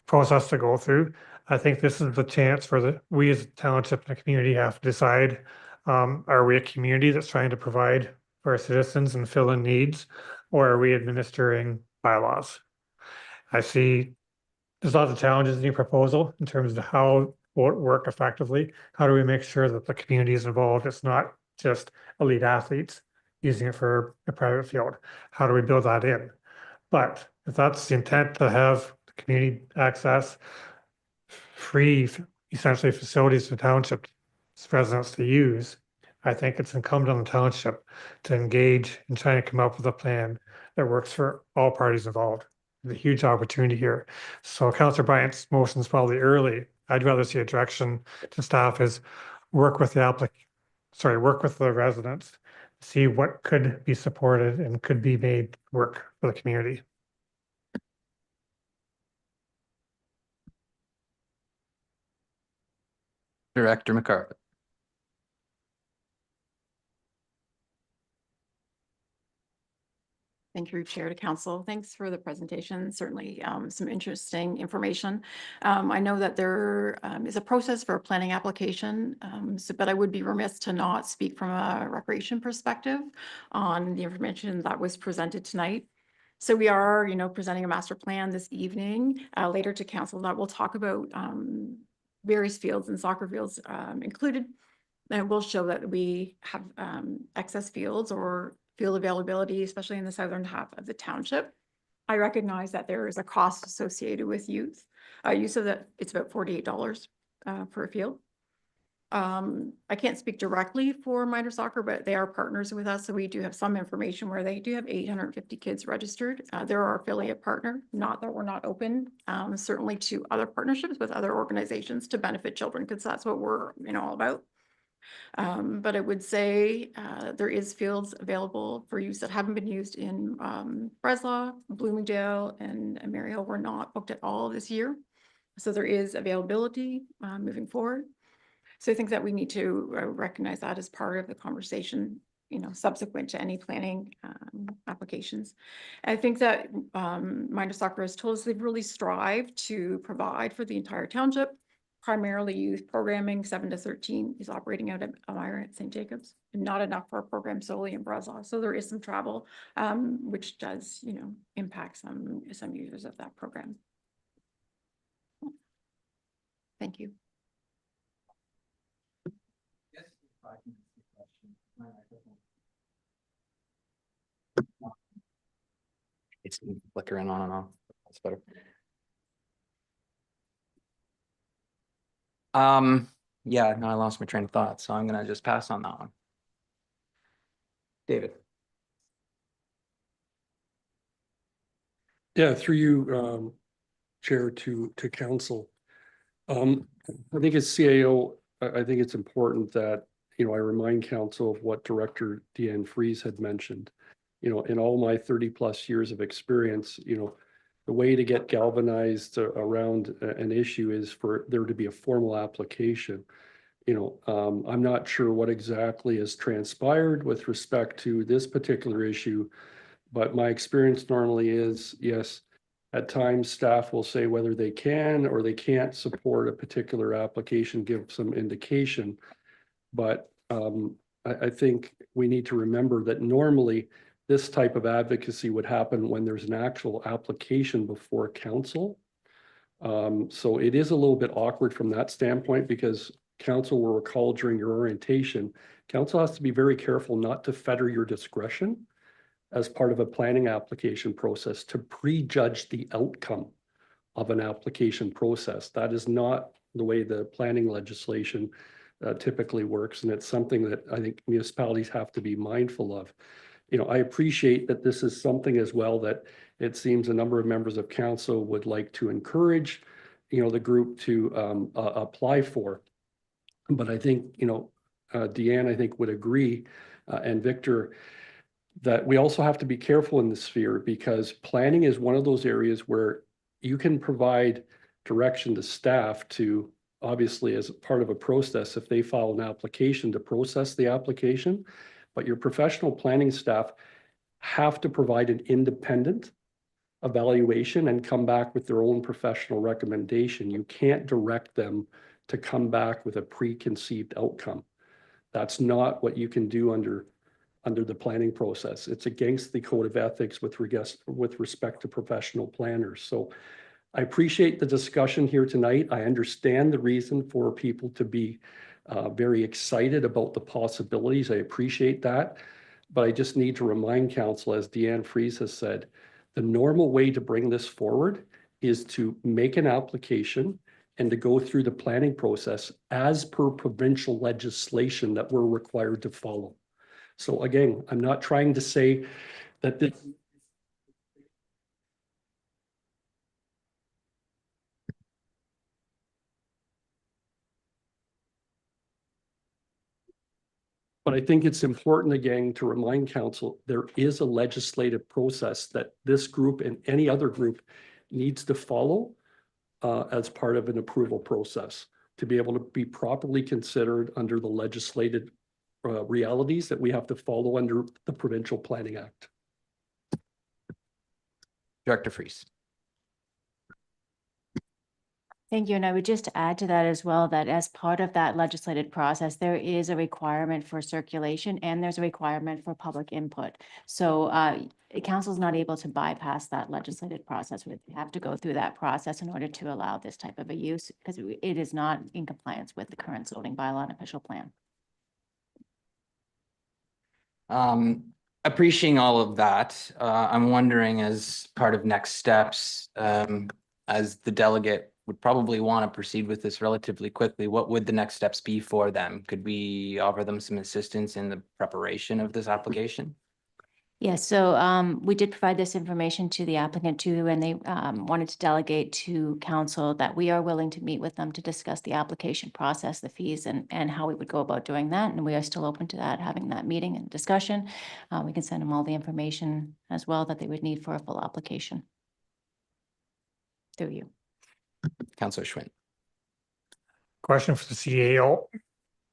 process to go through. I think this is the chance for we as a township and a community have to decide, are we a community that's trying to provide for our citizens and fill in needs, or are we administering bylaws? I see there's lots of challenges in your proposal in terms of how will it work effectively. How do we make sure that the community is involved? It's not just elite athletes using it for a private field. How do we build that in? But if that's the intent, to have the community access, free, essentially, facilities for township residents to use, I think it's incumbent on the township to engage in trying to come up with a plan that works for all parties involved. There's a huge opportunity here. So Councillor Bryant's motion is probably early. I'd rather see a direction to staff is work with the residents, see what could be supported and could be made work for the community. Director McCarthy. Thank you, Chair to Council. Thanks for the presentation. Certainly some interesting information. I know that there is a process for a planning application, but I would be remiss to not speak from a recreation perspective on the information that was presented tonight. So we are, presenting a master plan this evening later to Council that will talk about various fields and soccer fields included. And we'll show that we have excess fields or field availability, especially in the southern half of the township. I recognize that there is a cost associated with use of that. It's about $48 per a field. I can't speak directly for minor soccer, but they are partners with us. So we do have some information where they do have 850 kids registered. They're our affiliate partner, not that we're not open, certainly to other partnerships with other organizations to benefit children, because that's what we're all about. But I would say there is fields available for use that haven't been used in Breslau, Bloomingdale, and Maryhill were not booked at all this year. So there is availability moving forward. So I think that we need to recognize that as part of the conversation, subsequent to any planning applications. I think that minor soccer has told us they've really strived to provide for the entire township. Primarily youth programming, 7 to 13 is operating out at Elmira at St. Jacobs, and not enough for a program solely in Breslau. So there is some travel, which does, impact some users of that program. Thank you. It's flickering on and off. That's better. Yeah, no, I lost my train of thought, so I'm gonna just pass on that one. David. Yeah, through you, Chair, to council. I think as CAO, I think it's important that, I remind council of what Director Deanne Fries had mentioned. In all my 30+ years of experience, the way to get galvanized around an issue is for there to be a formal application. I'm not sure what exactly has transpired with respect to this particular issue, but my experience normally is, yes, at times staff will say whether they can or they can't support a particular application, give some indication. But I think we need to remember that normally this type of advocacy would happen when there's an actual application before council. So it is a little bit awkward from that standpoint, because council will recall during your orientation, council has to be very careful not to fetter your discretion as part of a planning application process to prejudge the outcome of an application process. That is not the way the planning legislation typically works, and it's something that I think municipalities have to be mindful of. I appreciate that this is something as well that it seems a number of members of council would like to encourage, the group to apply for. But I think, Deanne, I think would agree, and Victor, that we also have to be careful in this sphere, because planning is one of those areas where you can provide direction to staff to, obviously as part of a process, if they file an application, to process the application, but your professional planning staff have to provide an independent evaluation and come back with their own professional recommendation. You can't direct them to come back with a preconceived outcome. That's not what you can do under the planning process. It's against the code of ethics with respect to professional planners. So I appreciate the discussion here tonight. I understand the reason for people to be very excited about the possibilities. I appreciate that. But I just need to remind council, as Deanne Fries has said, the normal way to bring this forward is to make an application and to go through the planning process as per provincial legislation that we're required to follow. So again, I'm not trying to say that this. But I think it's important, again, to remind council, there is a legislative process that this group and any other group needs to follow as part of an approval process to be able to be properly considered under the legislated realities that we have to follow under the Provincial Planning Act. Director Fries. Thank you. And I would just add to that as well, that as part of that legislative process, there is a requirement for circulation and there's a requirement for public input. So council is not able to bypass that legislative process. We have to go through that process in order to allow this type of a use, because it is not in compliance with the current zoning bylaw and official plan. Appreciating all of that, I'm wondering, as part of next steps, as the delegate would probably want to proceed with this relatively quickly, what would the next steps be for them? Could we offer them some assistance in the preparation of this application? Yes, so we did provide this information to the applicant too, and they wanted to delegate to council that we are willing to meet with them to discuss the application process, the fees, and how we would go about doing that. And we are still open to that, having that meeting and discussion. We can send them all the information as well that they would need for a full application. Through you. Councillor Schwinn. Question for the CAO.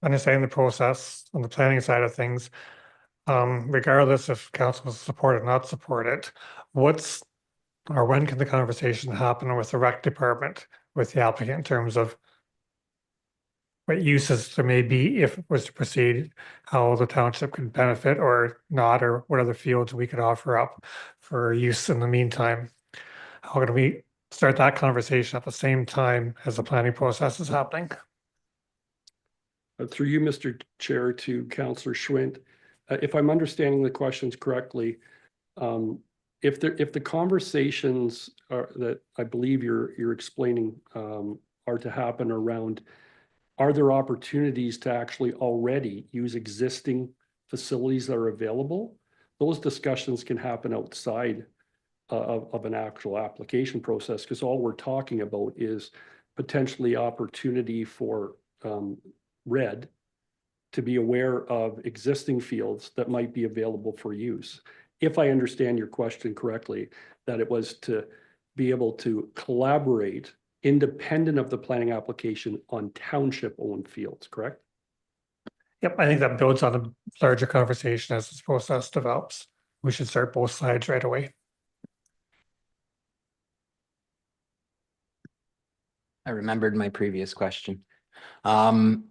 Understanding the process on the planning side of things, regardless if council will support it or not support it, when can the conversation happen with the rec department, with the applicant, in terms of what uses there may be if it was to proceed, how the township could benefit or not, or what other fields we could offer up for use in the meantime? How can we start that conversation at the same time as the planning process is happening? Through you, Mr. Chair, to Councillor Schwint, if I'm understanding the questions correctly, if the conversations that I believe you're explaining are to happen around are there opportunities to actually already use existing facilities that are available? Those discussions can happen outside of an actual application process, because all we're talking about is potentially opportunity for RED to be aware of existing fields that might be available for use. If I understand your question correctly, that it was to be able to collaborate independent of the planning application on township-owned fields, correct? Yep, I think that builds on a larger conversation as this process develops. We should start both sides right away. I remembered my previous question.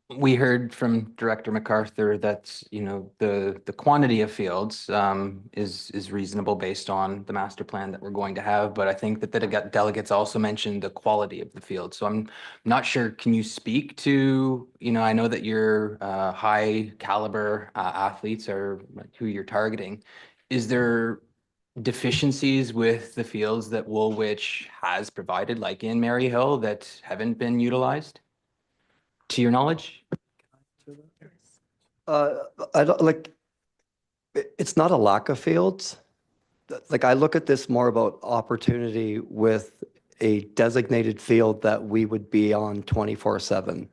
We heard from Director MacArthur that, you know, the quantity of fields is reasonable based on the master plan that we're going to have, but I think that the delegates also mentioned the quality of the field. So I'm not sure, can you speak to, you know, I know that your high caliber athletes are who you're targeting. Is there deficiencies with the fields that Woolwich has provided, like in Maryhill, that haven't been utilized? To your knowledge? I don't like, it's not a lack of fields. Like, I look at this more about opportunity with a designated field that we would be on 24/7,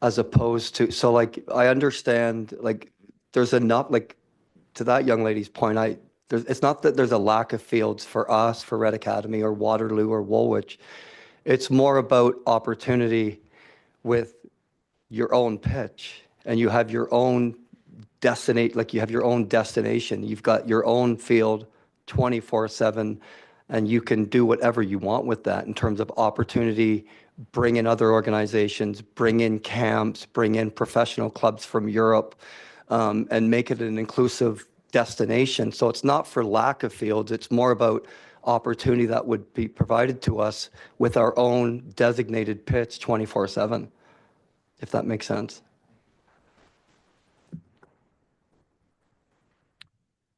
as opposed to, so like, I understand, like, there's enough, like, to that young lady's point, it's not that there's a lack of fields for us, for Red Academy or Waterloo or Woolwich. It's more about opportunity with your own pitch, and you have your own you have your own destination. You've got your own field 24/7, and you can do whatever you want with that in terms of opportunity, bring in other organizations, bring in camps, bring in professional clubs from Europe, and make it an inclusive destination. So it's not for lack of fields, it's more about opportunity that would be provided to us with our own designated pitch 24/7. If that makes sense.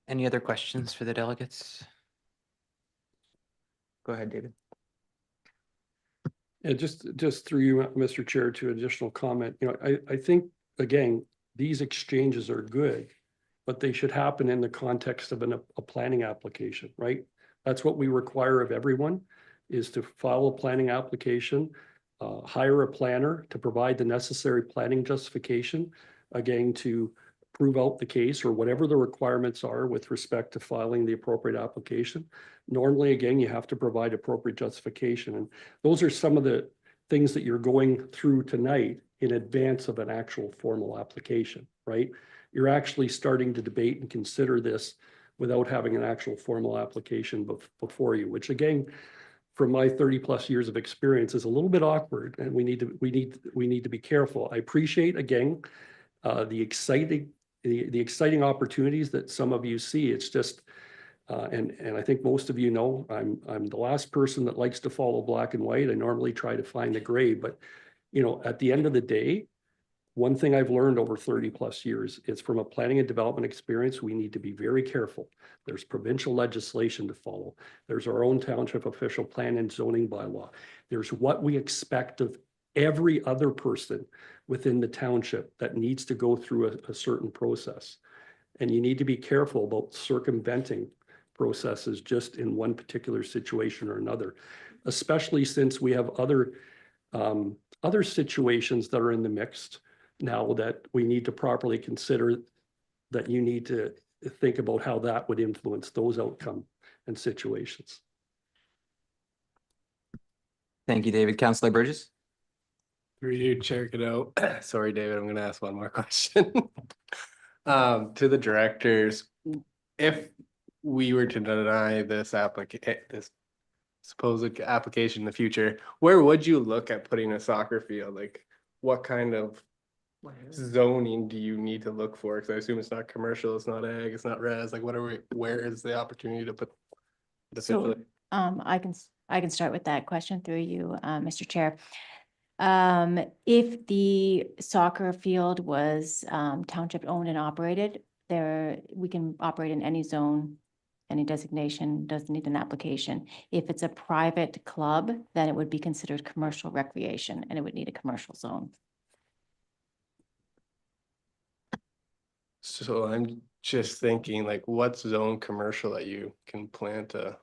Any other questions for the delegates? Go ahead, David. Yeah, just through you, Mr. Chair, to additional comment, you know, I think, again, these exchanges are good, but they should happen in the context of a planning application, right? That's what we require of everyone, is to file a planning application, hire a planner to provide the necessary planning justification, again, to prove out the case or whatever the requirements are with respect to filing the appropriate application. Normally, again, you have to provide appropriate justification. And those are some of the things that you're going through tonight in advance of an actual formal application, right? You're actually starting to debate and consider this without having an actual formal application before you, which, again, from my 30+ years of experience, is a little bit awkward, and we need to be careful. I appreciate, again, the exciting opportunities that some of you see. It's just, and I think most of you know, I'm the last person that likes to follow black and white. I normally try to find the gray, but you know, at the end of the day, one thing I've learned over 30+ years is, from a planning and development experience, we need to be very careful. There's provincial legislation to follow. There's our own township official plan and zoning bylaw. There's what we expect of every other person within the township that needs to go through a certain process. And you need to be careful about circumventing processes just in one particular situation or another, especially since we have other situations that are in the mix now that we need to properly consider, that you need to think about how that would influence those outcome and situations. Thank you, David. Councillor Burgess? Through you, Chair Cadeau. Sorry, David, I'm going to ask one more question. To the directors, if we were to deny this supposed application in the future, where would you look at putting a soccer field? Like, what kind of zoning do you need to look for? Because I assume it's not commercial, it's not ag, it's not res. Like, where is the opportunity to put the facility? I can start with that question through you, Mr. Chair. If the soccer field was township owned and operated, we can operate in any zone, any designation, doesn't need an application. If it's a private club, then it would be considered commercial recreation and it would need a commercial zone. So I'm just thinking like what's zone commercial that you can plant a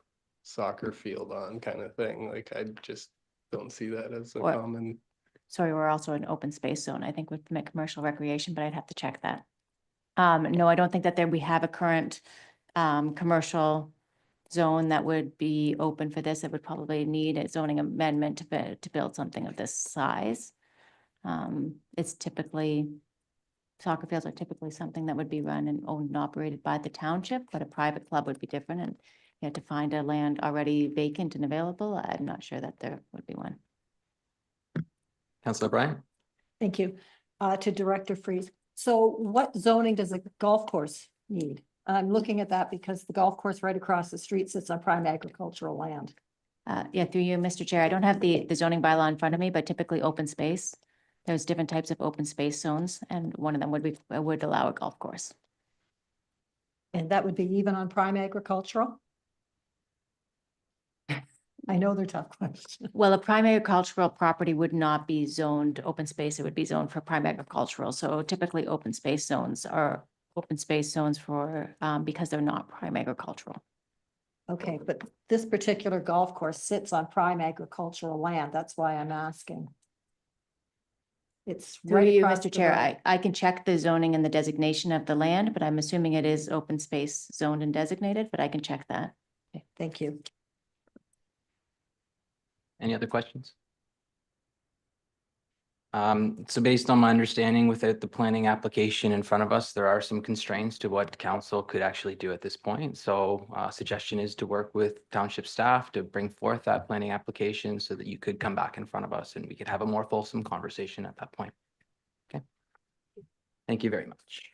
soccer field on kind of thing? Like I just don't see that as a Or- common. Sorry, we're also an open space zone, I think would permit commercial recreation, but I'd have to check that. No, I don't think that we have a current commercial zone that would be open for this. It would probably need a zoning amendment to build something of this size. It's typically, soccer fields are typically something that would be run and owned and operated by the township, but a private club would be different. And you had to find a land already vacant and available. I'm not sure that there would be one. Councillor Bryan? Thank you. To Director Freeze. So what zoning does a golf course need? I'm looking at that because the golf course right across the street sits on prime agricultural land. Yeah, through you, Mr. Chair. I don't have the zoning bylaw in front of me, but typically open space. There's different types of open space zones, and one of them would allow a golf course. And that would be even on prime agricultural? I know they're tough questions. Well, a prime agricultural property would not be zoned open space. It would be zoned for prime agricultural. So typically open space zones are open space zones for, because they're not prime agricultural. Okay, but this particular golf course sits on prime agricultural land. That's why I'm asking. It's Through right you, across Mr. the Chair, road. I can check the zoning and the designation of the land, but I'm assuming it is open space zoned and designated, but I can check that. Okay, thank you. Any other questions? So based on my understanding, without the planning application in front of us, there are some constraints to what council could actually do at this point. So suggestion is to work with township staff to bring forth that planning application so that you could come back in front of us and we could have a more fulsome conversation at that point. Okay. Thank you very much.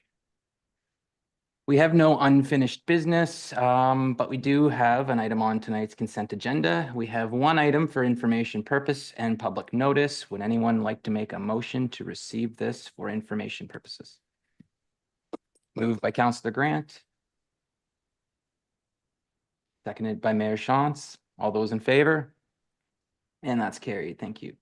We have no unfinished business, but we do have an item on tonight's consent agenda. We have one item for information purpose and public notice. Would anyone like to make a motion to receive this for information purposes? Moved by Councillor Grant. Seconded by Mayor Shantz. All those in favor? And that's carried. Thank you.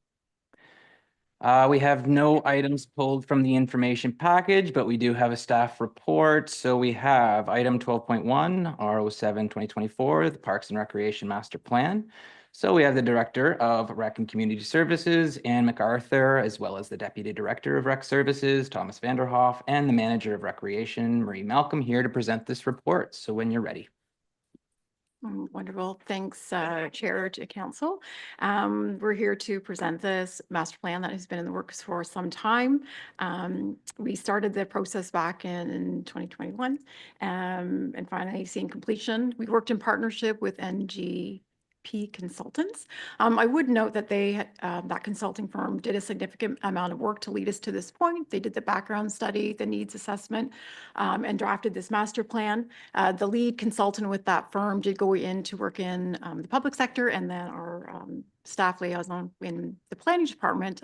We have no items pulled from the information package, but we do have a staff report. So we have item 12.1, R07-2024, the Parks and Recreation Master Plan. So we have the Director of Rec and Community Services, Ann MacArthur, as well as the Deputy Director of Rec Services, Thomas Vanderhoff, and the Manager of Recreation, Marie Malcolm, here to present this report. So when you're ready. Wonderful. Thanks, Chair to Council. We're here to present this master plan that has been in the works for some time. We started the process back in 2021 and finally seeing completion. We worked in partnership with NGP Consultants. I would note that that consulting firm did a significant amount of work to lead us to this point. They did the background study, the needs assessment, and drafted this master plan. The lead consultant with that firm did go in to work in the public sector, and then our staff liaison in the planning department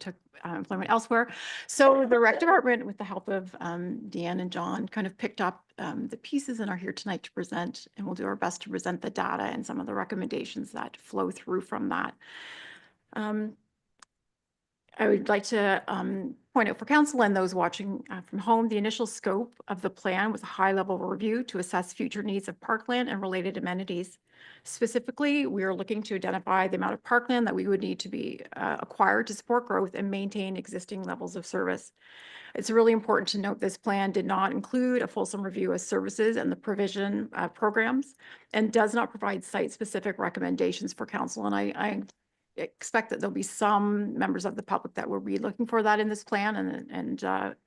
took employment elsewhere. So the rec department, with the help of Deanne and John, kind of picked up the pieces and are here tonight to present, and we'll do our best to present the data and some of the recommendations that flow through from that. I would like to point out for council and those watching from home, the initial scope of the plan was a high-level review to assess future needs of parkland and related amenities. Specifically, we are looking to identify the amount of parkland that we would need to be acquired to support growth and maintain existing levels of service. It's really important to note this plan did not include a fulsome review of services and the provision programs, and does not provide site-specific recommendations for council. And I expect that there'll be some members of the public that will be looking for that in this plan, and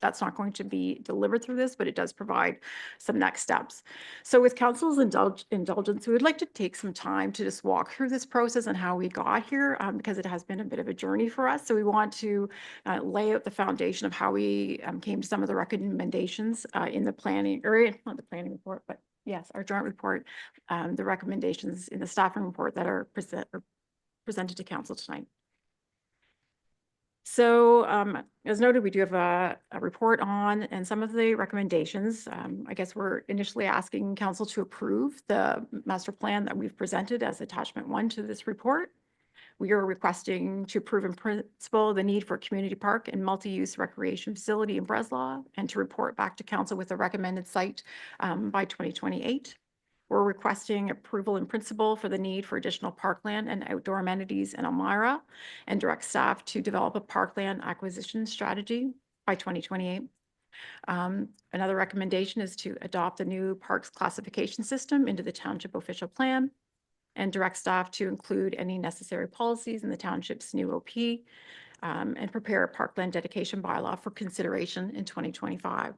that's not going to be delivered through this, but it does provide some next steps. So with council's indulgence, we would like to take some time to just walk through this process and how we got here, because it has been a bit of a journey for us. So we want to lay out the foundation of how we came to some of the recommendations in the planning, or not the planning report, but yes, our joint report, the recommendations in the staffing report that are presented to council tonight. So as noted, we do have a report on and some of the recommendations. I guess we're initially asking council to approve the master plan that we've presented as attachment 1 to this report. We are requesting to approve in principle the need for a community park and multi-use recreation facility in Breslau, and to report back to council with a recommended site by 2028. We're requesting approval in principle for the need for additional parkland and outdoor amenities in Elmira, and direct staff to develop a parkland acquisition strategy by 2028. Another recommendation is to adopt the new parks classification system into the township official plan, and direct staff to include any necessary policies in the township's new OP, and prepare a parkland dedication bylaw for consideration in 2025.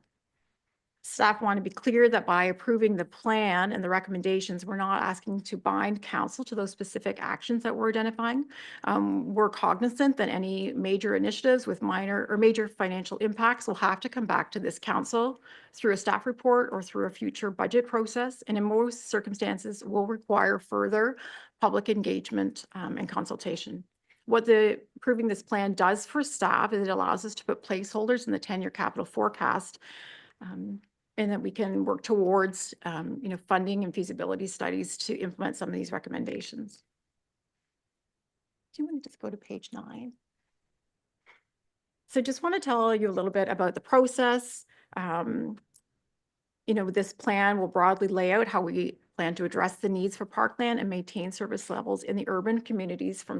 Staff want to be clear that by approving the plan and the recommendations, we're not asking to bind council to those specific actions that we're identifying. We're cognizant that any major initiatives with minor or major financial impacts will have to come back to this council through a staff report or through a future budget process, and in most circumstances will require further public engagement and consultation. What approving this plan does for staff is it allows us to put placeholders in the 10-year capital forecast, and that we can work towards, funding and feasibility studies to implement some of these recommendations. Do you want to just go to page 9? So just want to tell you a little bit about the process. This plan will broadly lay out how we plan to address the needs for parkland and maintain service levels in the urban communities from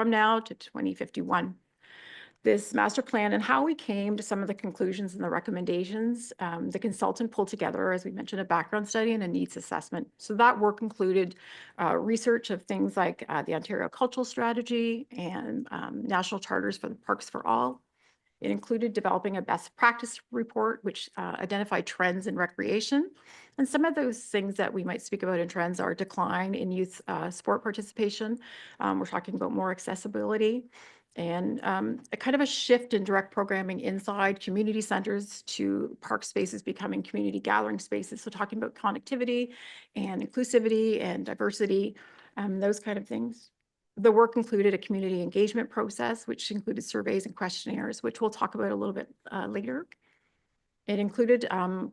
now to 2051. This master plan and how we came to some of the conclusions and the recommendations, the consultant pulled together, as we mentioned, a background study and a needs assessment. So that work included research of things like the Ontario Cultural Strategy and national charters for the Parks for All. It included developing a best practice report, which identified trends in recreation. And some of those things that we might speak about in trends are decline in youth sport participation. We're talking about more accessibility, and a kind of a shift in direct programming inside community centers to park spaces becoming community gathering spaces. So talking about connectivity and inclusivity and diversity, those kind of things. The work included a community engagement process, which included surveys and questionnaires, which we'll talk about a little bit later. It included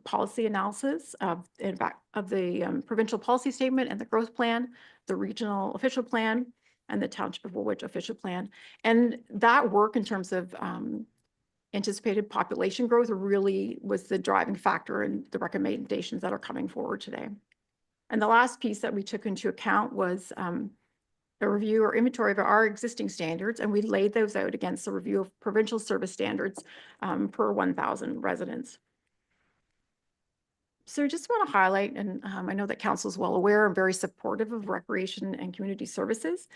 policy analysis of the provincial policy statement and the growth plan, the regional official plan, and the Township of Woolwich official plan. And that work in terms of anticipated population growth really was the driving factor in the recommendations that are coming forward today. And the last piece that we took into account was a review or inventory of our existing standards, and we laid those out against the review of provincial service standards per 1,000 residents. So just want to highlight, and I know that council is well aware and very supportive of recreation and community services,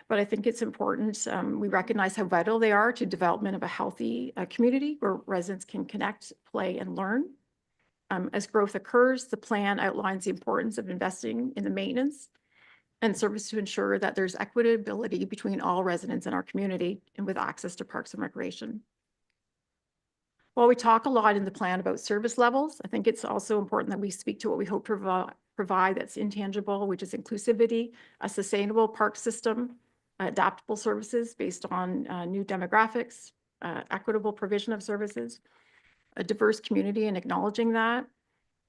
but I think it's important we recognize how vital they are to development of a healthy community where residents can connect, play, and learn. As growth occurs, the plan outlines the importance of investing in the maintenance and service to ensure that there's equitability between all residents in our community and with access to parks and recreation. While we talk a lot in the plan about service levels, I think it's also important that we speak to what we hope to provide that's intangible, which is inclusivity, a sustainable park system, adaptable services based on new demographics, equitable provision of services, a diverse community and acknowledging that,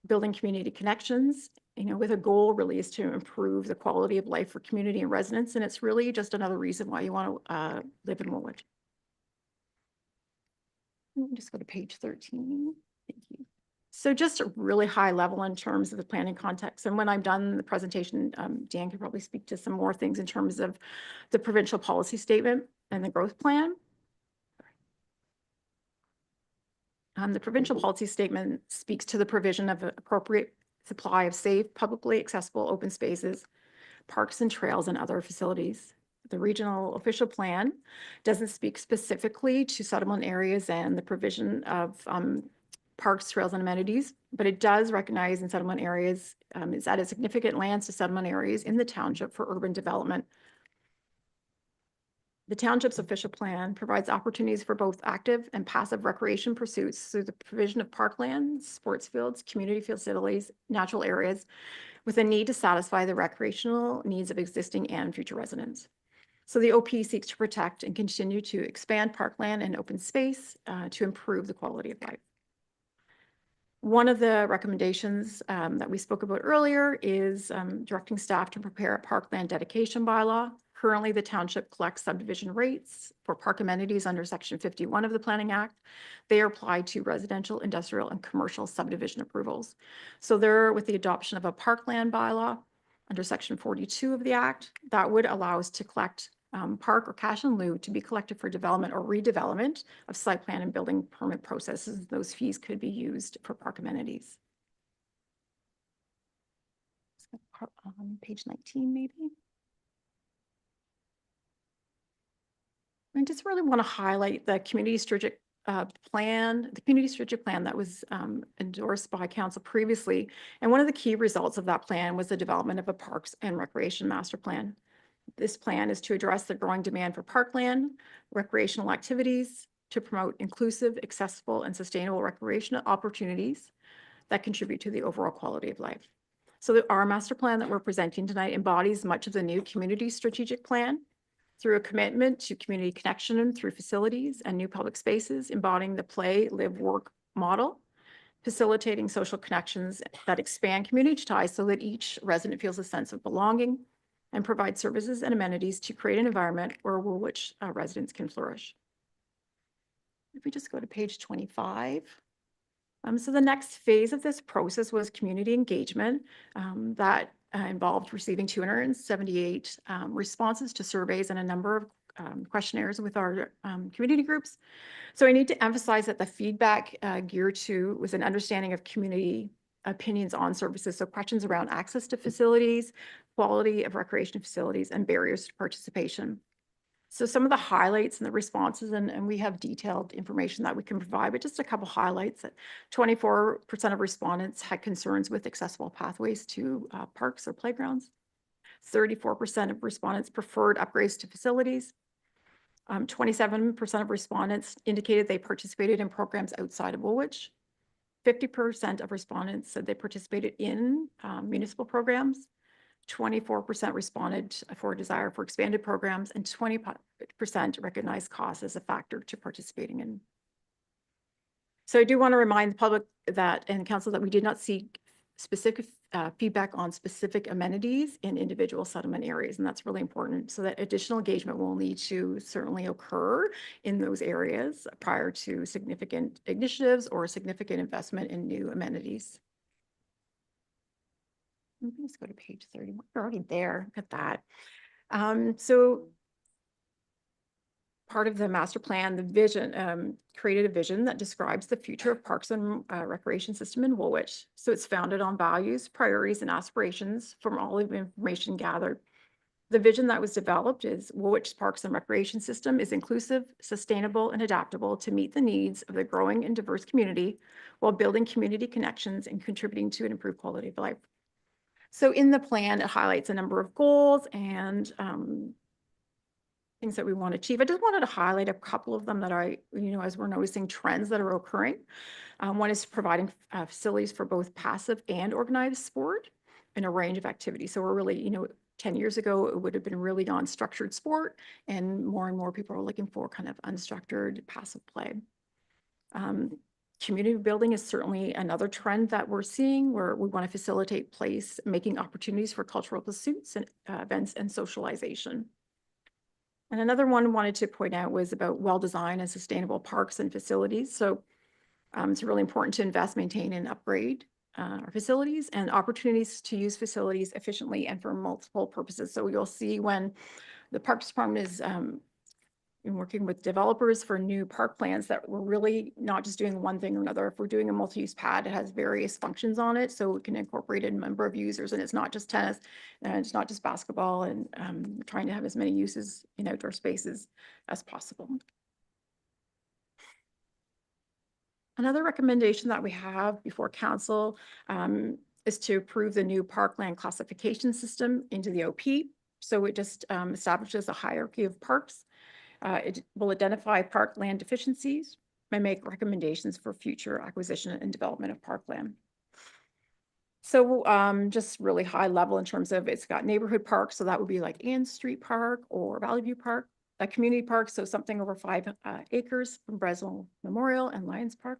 building community connections, with a goal really is to improve the quality of life for community and residents. And it's really just another reason why you want to live in Woolwich. Just go to page 13. Thank you. So just a really high level in terms of the planning context. And when I'm done the presentation, Dan can probably speak to some more things in terms of the provincial policy statement and the growth plan. The provincial policy statement speaks to the provision of an appropriate supply of safe, publicly accessible open spaces, parks and trails, and other facilities. The regional official plan doesn't speak specifically to settlement areas and the provision of parks, trails, and amenities, but it does recognize in settlement areas, it's added significant lands to settlement areas in the township for urban development. The township's official plan provides opportunities for both active and passive recreation pursuits through the provision of parkland, sports fields, community facilities, natural areas, with a need to satisfy the recreational needs of existing and future residents. So the OP seeks to protect and continue to expand parkland and open space to improve the quality of life. One of the recommendations that we spoke about earlier is directing staff to prepare a parkland dedication bylaw. Currently, the township collects subdivision rates for park amenities under Section 51 of the Planning Act. They are applied to residential, industrial, and commercial subdivision approvals. So there, with the adoption of a parkland bylaw under Section 42 of the Act, that would allow us to collect park or cash in lieu to be collected for development or redevelopment of site plan and building permit processes. Those fees could be used for park amenities. Page 19, maybe. I just really want to highlight the community strategic plan, the community strategic plan that was endorsed by council previously. And one of the key results of that plan was the development of a parks and recreation master plan. This plan is to address the growing demand for parkland, recreational activities, to promote inclusive, accessible, and sustainable recreational opportunities that contribute to the overall quality of life. So our master plan that we're presenting tonight embodies much of the new community strategic plan through a commitment to community connection through facilities and new public spaces, embodying the play, live, work model, facilitating social connections that expand community ties so that each resident feels a sense of belonging, and provide services and amenities to create an environment where Woolwich residents can flourish. If we just go to page 25. So the next phase of this process was community engagement that involved receiving 278 responses to surveys and a number of questionnaires with our community groups. So I need to emphasize that the feedback geared to was an understanding of community opinions on services. So questions around access to facilities, quality of recreation facilities, and barriers to participation. So some of the highlights and the responses, and we have detailed information that we can provide, but just a couple highlights. That 24% of respondents had concerns with accessible pathways to parks or playgrounds. 34% of respondents preferred upgrades to facilities. 27% of respondents indicated they participated in programs outside of Woolwich. 50% of respondents said they participated in municipal programs. 24% responded for a desire for expanded programs, and 20% recognized cost as a factor to participating in. So I do want to remind the public that and council that we did not seek specific feedback on specific amenities in individual settlement areas, and that's really important, so that additional engagement will need to certainly occur in those areas prior to significant initiatives or significant investment in new amenities. Let's go to page 30. We're already there. Look at that. So part of the master plan, the vision, created a vision that describes the future of parks and recreation system in Woolwich. So it's founded on values, priorities, and aspirations from all of the information gathered. The vision that was developed is Woolwich's parks and recreation system is inclusive, sustainable, and adaptable to meet the needs of the growing and diverse community while building community connections and contributing to an improved quality of life. So in the plan, it highlights a number of goals and things that we want to achieve. I just wanted to highlight a couple of them that as we're noticing trends that are occurring. One is providing facilities for both passive and organized sport in a range of activities. So we're really, 10 years ago, it would have been really on structured sport, and more people are looking for kind of unstructured passive play. Community building is certainly another trend that we're seeing, where we want to facilitate making opportunities for cultural pursuits and events and socialization. And another one I wanted to point out was about well-designed and sustainable parks and facilities. So it's really important to invest, maintain, and upgrade our facilities and opportunities to use facilities efficiently and for multiple purposes. So you'll see when the Parks Department is working with developers for new park plans, that we're really not just doing one thing or another. If we're doing a multi-use pad, it has various functions on it, so it can incorporate a number of users, and it's not just tennis, and it's not just basketball, and trying to have as many uses in outdoor spaces as possible. Another recommendation that we have before council is to approve the new parkland classification system into the OP. So it just establishes a hierarchy of parks. It will identify parkland deficiencies and make recommendations for future acquisition and development of parkland. So just really high level in terms of it's got neighborhood parks. So that would be like Ann Street Park or Valley View Park, a community park. So something over 5 acres from Breslow Memorial and Lions Park.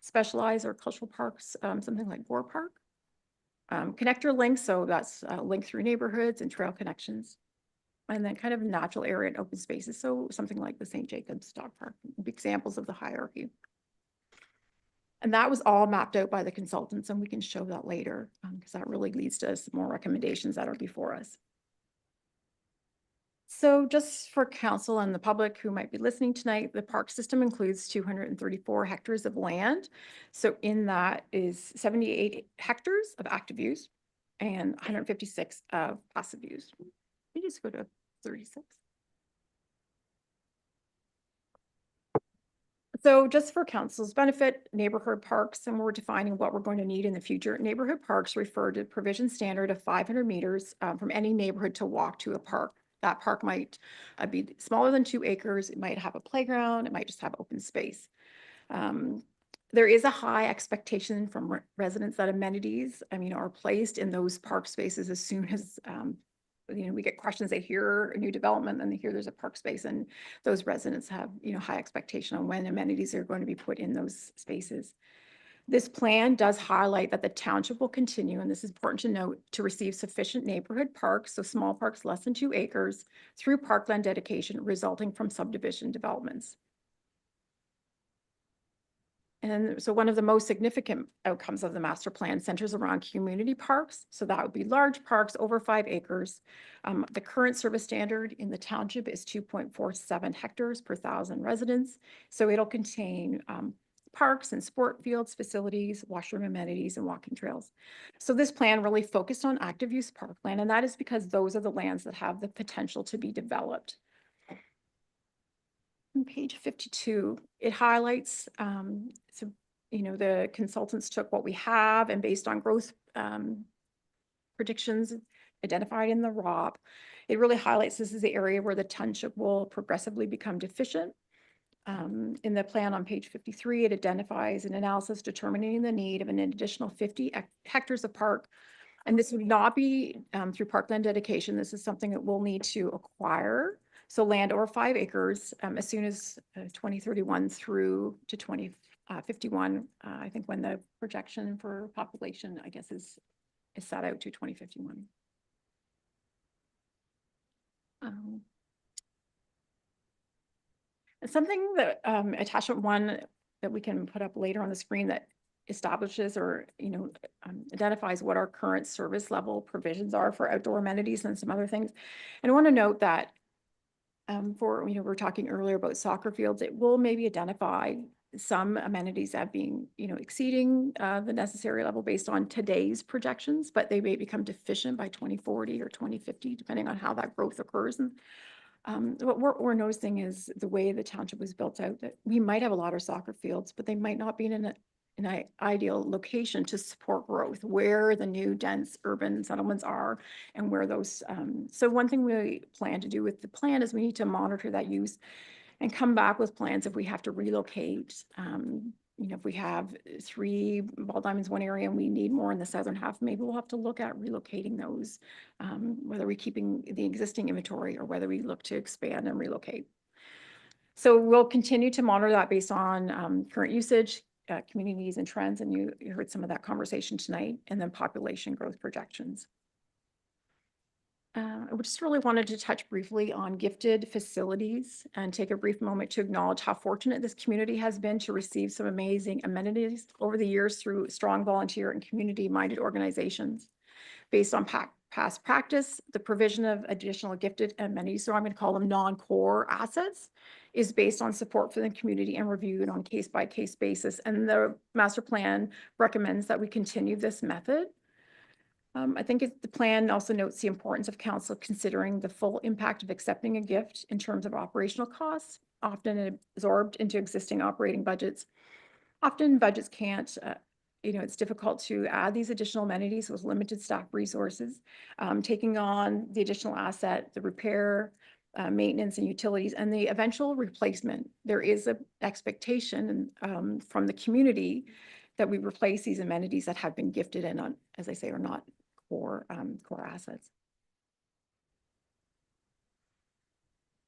Specialized or cultural parks, something like Gore Park. Connector links, so that's a link through neighborhoods and trail connections. and then kind of natural area and open spaces. So something like the St. Jacobs Dog Park, examples of the hierarchy. And that was all mapped out by the consultants, and we can show that later because that really leads to some more recommendations that are before us. So just for council and the public who might be listening tonight, the park system includes 234 hectares of land. So in that is 78 hectares of active use and 156 of passive use. We just go to 36. So just for council's benefit, neighborhood parks, and we're defining what we're going to need in the future. Neighborhood parks refer to provision standard of 500 meters from any neighborhood to walk to a park. That park might be smaller than 2 acres. It might have a playground. It might just have open space. There is a high expectation from residents that amenities, are placed in those park spaces as soon as we get questions. They hear a new development and they hear there's a park space, and those residents have, high expectation on when amenities are going to be put in those spaces. This plan does highlight that the township will continue, and this is important to note, to receive sufficient neighborhood parks, so small parks less than 2 acres, through parkland dedication resulting from subdivision developments. And so one of the most significant outcomes of the master plan centers around community parks. So that would be large parks over 5 acres. The current service standard in the township is 2.47 hectares per 1,000 residents. So it'll contain parks and sport fields, facilities, washroom amenities, and walking trails. So this plan really focused on active use parkland, and that is because those are the lands that have the potential to be developed. On page 52, it highlights, the consultants took what we have and based on growth predictions identified in the ROP, it really highlights this is the area where the township will progressively become deficient. In the plan on page 53, it identifies an analysis determining the need of an additional 50 hectares of park. And this would not be through parkland dedication. This is something that we'll need to acquire. So land over 5 acres as soon as 2031 through to 2051, I think when the projection for population, I guess, is set out to 2051. Something that attachment 1 that we can put up later on the screen that establishes or identifies what our current service level provisions are for outdoor amenities and some other things. And I want to note that for we were talking earlier about soccer fields, it will maybe identify some amenities that being exceeding the necessary level based on today's projections, but they may become deficient by 2040 or 2050 depending on how that growth occurs. And what we're noticing is the way the township was built out, that we might have a lot of soccer fields, but they might not be in an ideal location to support growth where the new dense urban settlements are and where those. So one thing we plan to do with the plan is we need to monitor that use and come back with plans if we have to relocate. If we have 3 ball diamonds in one area and we need more in the southern half, maybe we'll have to look at relocating those, whether we're keeping the existing inventory or whether we look to expand and relocate. So we'll continue to monitor that based on current usage, communities and trends, and you heard some of that conversation tonight, and then population growth projections. I just really wanted to touch briefly on gifted facilities and take a brief moment to acknowledge how fortunate this community has been to receive some amazing amenities over the years through strong volunteer and community-minded organizations. Based on past practice, the provision of additional gifted amenities, so I'm going to call them non-core assets, is based on support for the community and reviewed on case-by-case basis. And the master plan recommends that we continue this method. I think the plan also notes the importance of council considering the full impact of accepting a gift in terms of operational costs, often absorbed into existing operating budgets. Often budgets can't, it's difficult to add these additional amenities with limited staff resources. Taking on the additional asset, the repair, maintenance and utilities, and the eventual replacement. There is an expectation from the community that we replace these amenities that have been gifted and, as I say, are not core assets.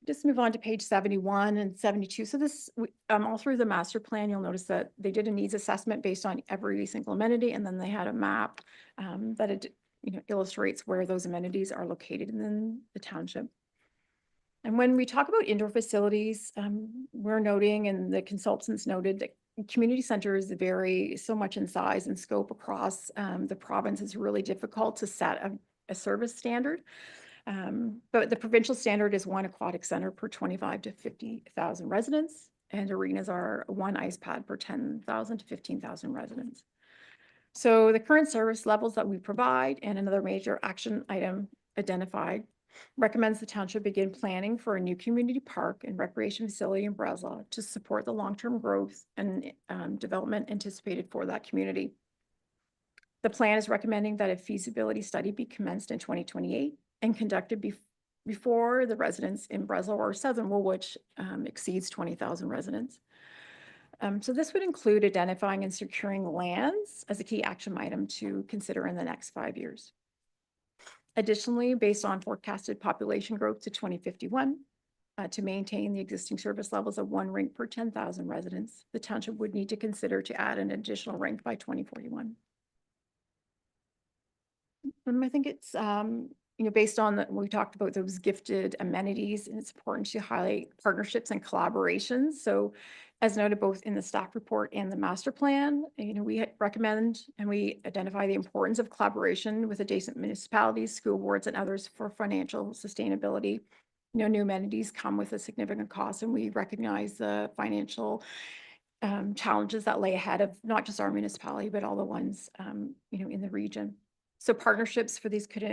Just move on to page 71 and 72. So this, all through the master plan, you'll notice that they did a needs assessment based on every single amenity, and then they had a map that it illustrates where those amenities are located in the township. And when we talk about indoor facilities, we're noting, and the consultants noted, that community centers vary so much in size and scope across the province. It's really difficult to set a service standard. But the provincial standard is one aquatic center per 25 to 50,000 residents, and arenas are one ice pad per 10,000 to 15,000 residents. So the current service levels that we provide, and another major action item identified, recommends the township begin planning for a new community park and recreation facility in Breslau to support the long-term growth and development anticipated for that community. The plan is recommending that a feasibility study be commenced in 2028 and conducted before the residents in Breslau or Southern Woolwich exceeds 20,000 residents. So this would include identifying and securing lands as a key action item to consider in the next 5 years. Additionally, based on forecasted population growth to 2051, to maintain the existing service levels of 1 rink per 10,000 residents, the township would need to consider to add an additional rink by 2041. I think it's, based on we talked about those gifted amenities, and it's important to highlight partnerships and collaborations. So as noted both in the staff report and the master plan, we recommend and we identify the importance of collaboration with adjacent municipalities, school boards, and others for financial sustainability. New amenities come with a significant cost, and we recognize the financial challenges that lay ahead of not just our municipality, but all the ones, in the region. So partnerships for these could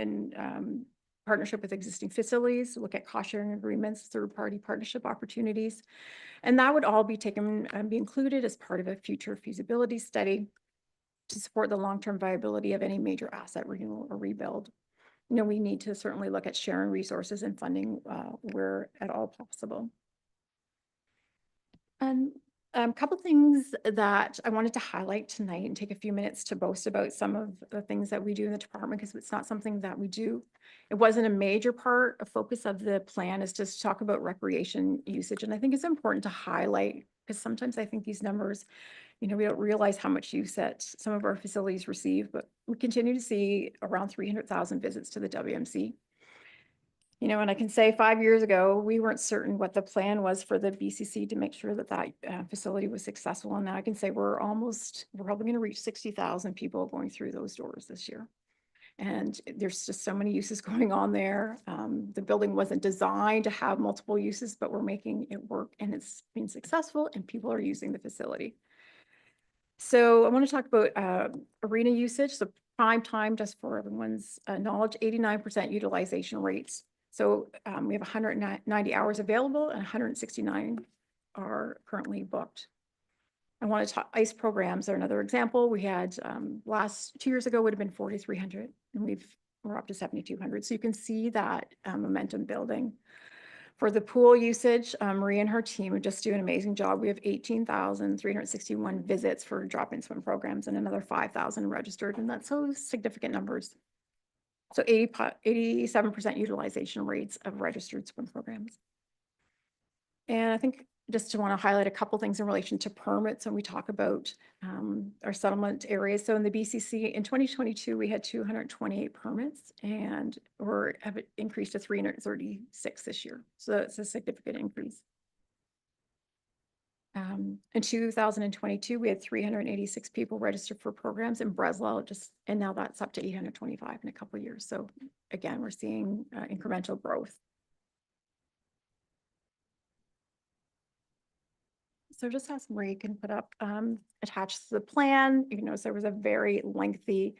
partnership with existing facilities, look at cost sharing agreements, third-party partnership opportunities. And that would all be taken and be included as part of a future feasibility study to support the long-term viability of any major asset renewal or rebuild. We need to certainly look at sharing resources and funding where at all possible. And a couple things that I wanted to highlight tonight and take a few minutes to boast about some of the things that we do in the department, because it's not something that we do. It wasn't a major part, a focus of the plan is just to talk about recreation usage. And I think it's important to highlight, because sometimes I think these numbers, we don't realize how much use that some of our facilities receive, but we continue to see around 300,000 visits to the WMC. And I can say 5 years ago, we weren't certain what the plan was for the BCC to make sure that that facility was successful. And now I can say we're probably going to reach 60,000 people going through those doors this year. And there's just so many uses going on there. The building wasn't designed to have multiple uses, but we're making it work, and it's been successful, and people are using the facility. So I want to talk about arena usage. So prime time, just for everyone's knowledge, 89% utilization rates. So we have 190 hours available, and 169 are currently booked. I want to talk ICE programs are another example. We had 2 years ago would have been 4,300, and we're up to 7,200. So you can see that momentum building. For the pool usage, Maria and her team are just doing an amazing job. We have 18,361 visits for drop-in swim programs and another 5,000 registered, and that's so significant numbers. So 87% utilization rates of registered swim programs. And I think just to want to highlight a couple things in relation to permits when we talk about our settlement areas. So in the BCC in 2022, we had 228 permits, and have increased to 336 this year. So it's a significant increase. In 2022, we had 386 people registered for programs in Breslau, and now that's up to 825 in a couple of years. So again, we're seeing incremental growth. So just as Marie can put up attached to the plan, you can notice there was a very lengthy,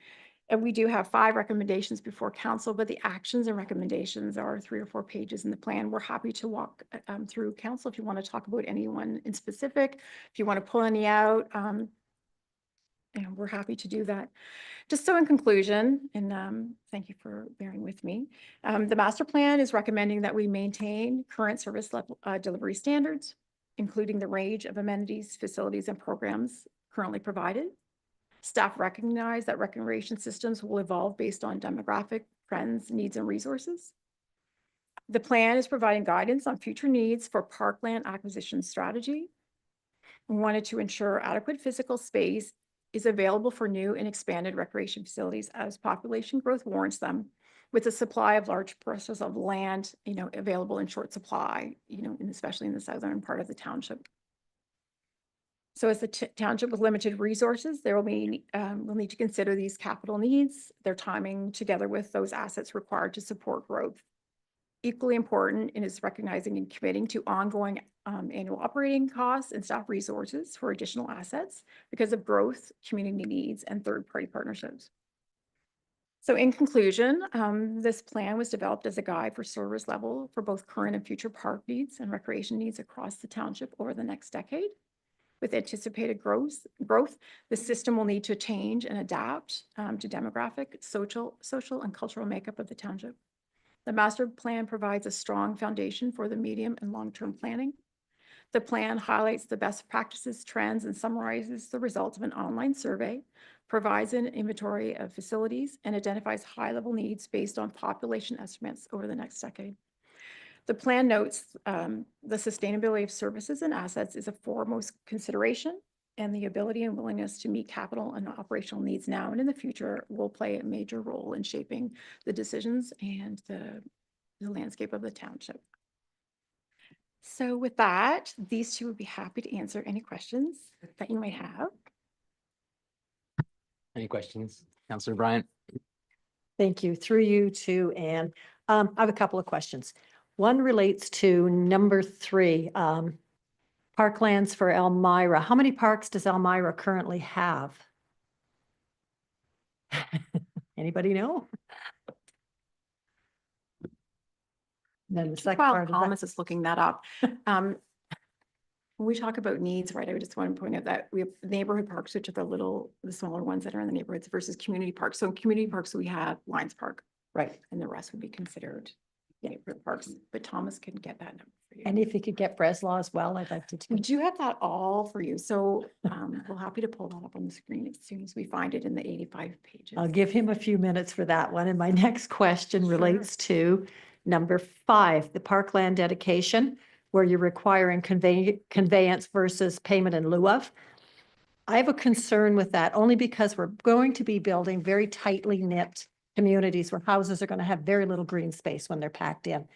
and we do have 5 recommendations before council, but the actions and recommendations are 3 or 4 pages in the plan. We're happy to walk through council if you want to talk about anyone in specific, if you want to pull any out, and we're happy to do that. Just so in conclusion, and thank you for bearing with me, the master plan is recommending that we maintain current service level delivery standards, including the range of amenities, facilities, and programs currently provided. Staff recognize that recreation systems will evolve based on demographic trends, needs, and resources. The plan is providing guidance on future needs for parkland acquisition strategy. We wanted to ensure adequate physical space is available for new and expanded recreation facilities as population growth warrants them, with a supply of large parcels of land, available in short supply, and especially in the southern part of the township. So as the township with limited resources, there will be, we'll need to consider these capital needs, their timing together with those assets required to support growth. Equally important is recognizing and committing to ongoing annual operating costs and staff resources for additional assets because of growth, community needs, and third-party partnerships. So in conclusion, this plan was developed as a guide for service level for both current and future park needs and recreation needs across the township over the next decade. With anticipated growth, the system will need to change and adapt to demographic, social, and cultural makeup of the township. The master plan provides a strong foundation for the medium and long-term planning. The plan highlights the best practices, trends, and summarizes the results of an online survey, provides an inventory of facilities, and identifies high-level needs based on population estimates over the next decade. The plan notes the sustainability of services and assets is a foremost consideration, and the ability and willingness to meet capital and operational needs now and in the future will play a major role in shaping the decisions and the landscape of the township. So with that, these two would be happy to answer any questions that you might have. Any questions? Councillor Bryant? Thank you. Through you to Anne. I have a couple of questions. One relates to number 3, parklands for Elmira. How many parks does Elmira currently have? Anybody know? Then the second While part of that. Thomas is looking that up, when we talk about needs, right, I would just want to point out that we have neighborhood parks, which are the smaller ones that are in the neighborhoods versus community parks. So in community parks, we have Lions Park. Right. And the rest would be considered neighborhood parks, but Thomas can get that number for you. And if you could get Breslau as well, I'd like to. We do have that all for you. So we're happy to pull that up on the screen as soon as we find it in the 85 pages. I'll give him a few minutes for that one. And my next question Sure. relates to number 5, the parkland dedication, where you're requiring conveyance versus payment in lieu of. I have a concern with that only because we're going to be building very tightly knit communities where houses are going to have very little green space when they're packed in.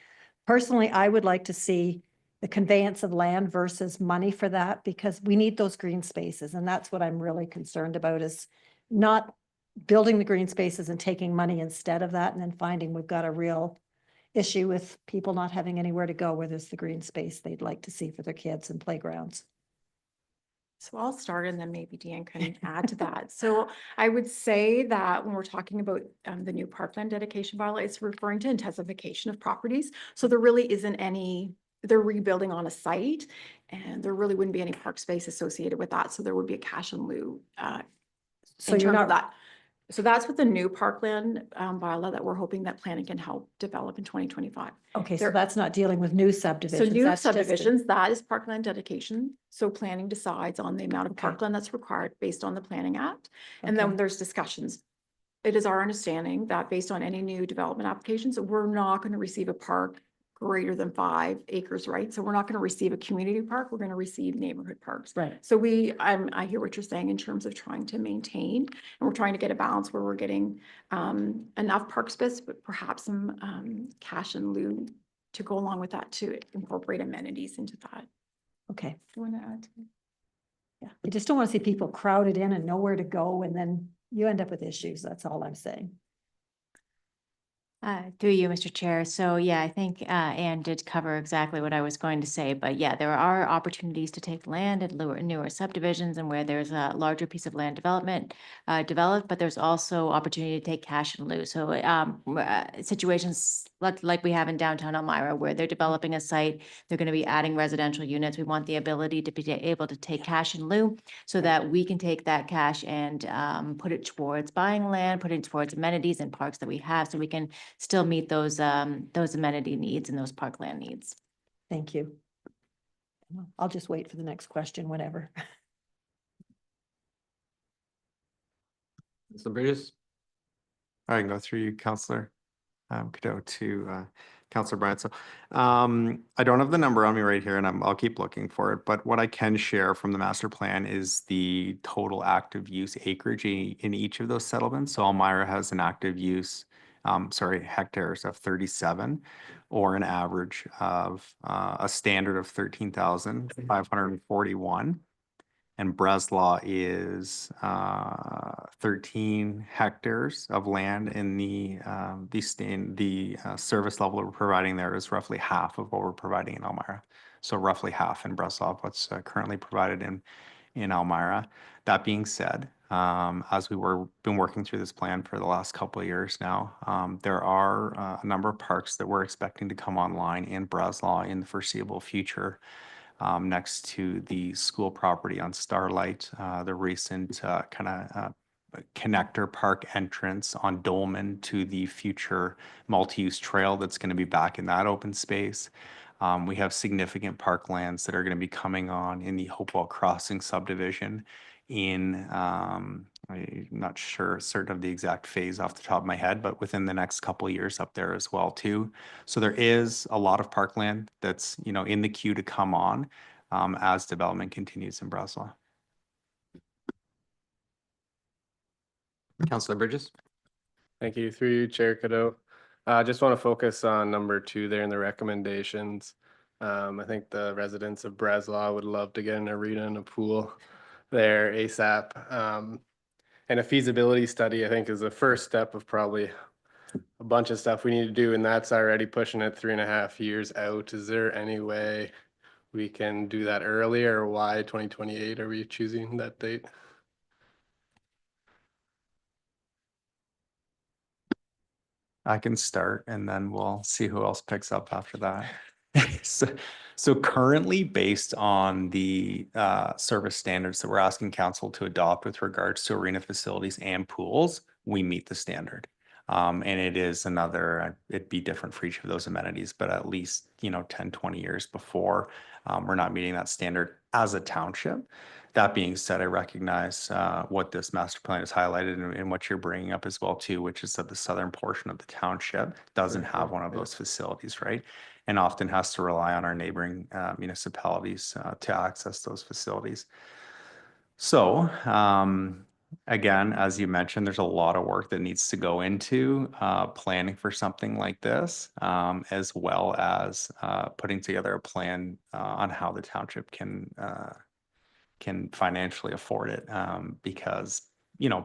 Personally, I would like to see the conveyance of land versus money for that, because we need those green spaces. And that's what I'm really concerned about, is not building the green spaces and taking money instead of that, and then finding we've got a real issue with people not having anywhere to go where there's the green space they'd like to see for their kids and playgrounds. So I'll start and then maybe Dan can add to that. So I would say that when we're talking about the new parkland dedication bylaw, it's referring to intensification of properties. So there really isn't any, they're rebuilding on a site and there really wouldn't be any park space associated with that. So there would be a cash in lieu So in you're terms of not, that. So that's what the new parkland bylaw that we're hoping that planning can help develop in 2025. okay, so There- that's not dealing with new So subdivisions. new that's just a- subdivisions, that is parkland dedication. So planning decides on the amount of Okay. parkland that's required based on the Planning Act. And then Okay. there's discussions. It is our understanding that based on any new development applications, we're not going to receive a park greater than 5 acres, right? So we're not going to receive a community park, we're going to receive neighborhood parks. Right. So I hear what you're saying in terms of trying to maintain, and we're trying to get a balance where we're getting enough park space, but perhaps some cash in lieu to go along with that, to incorporate amenities into that. Okay. Do you want to add to? Yeah, I just don't want to see people crowded in and nowhere to go, and then you end up with issues. That's all I'm saying. Through you, Mr. Chair. So yeah, I think Anne did cover exactly what I was going to say, but yeah, there are opportunities to take land at newer subdivisions and where there's a larger piece of land developed, but there's also opportunity to take cash in lieu. So situations like we have in downtown Elmira, where they're developing a site, they're going to be adding residential units. We want the ability to be able to take cash in lieu so that we can take that cash and put it towards buying land, put it towards amenities and parks that we have, so we can still meet those amenity needs and those parkland needs. Thank you. I'll just wait for the next question whenever. Councillor Bridges? I can go through you, Councillor Cadeau, to Councillor Bryant. So I don't have the number on me right here, and I'll keep looking for it. But what I can share from the master plan is the total active use acreage in each of those settlements. So Elmira has an active use hectares of 37, or an average of a standard of 13,541. And Breslau is 13 hectares of land in the service level that we're providing there is roughly half of what we're providing in Elmira. So roughly half in Breslau of what's currently provided in Elmira. That being said, as been working through this plan for the last couple of years now, there are a number of parks that we're expecting to come online in Breslau in the foreseeable future. Next to the school property on Starlight, the recent connector park entrance on Dolman to the future multi-use trail that's going to be back in that open space. We have significant parklands that are going to be coming on in the Hopewell Crossing subdivision I'm not certain of the exact phase off the top of my head, but within the next couple of years up there as well too. So there is a lot of parkland that's, in the queue to come on as development continues in Breslau. Councillor Bridges? Thank you. Through you, Chair Cadeau. I just want to focus on number 2 there in the recommendations. I think the residents of Breslau would love to get an arena and a pool there ASAP. And a feasibility study, I think, is the first step of probably a bunch of stuff we need to do, and that's already pushing it 3.5 years out. Is there any way we can do that earlier, or why 2028 are we choosing that date? I can start and then we'll see who else picks up after that. So currently, based on the service standards that we're asking council to adopt with regards to arena facilities and pools, we meet the standard. And it is it'd be different for each of those amenities, but at least, 10, 20 years before we're not meeting that standard as a township. That being said, I recognize what this master plan has highlighted and what you're bringing up as well too, which is that the southern portion of the township doesn't have one of those facilities, right? And often has to rely on our neighboring municipalities to access those facilities. So again, as you mentioned, there's a lot of work that needs to go into planning for something like this, as well as putting together a plan on how the township can financially afford it, because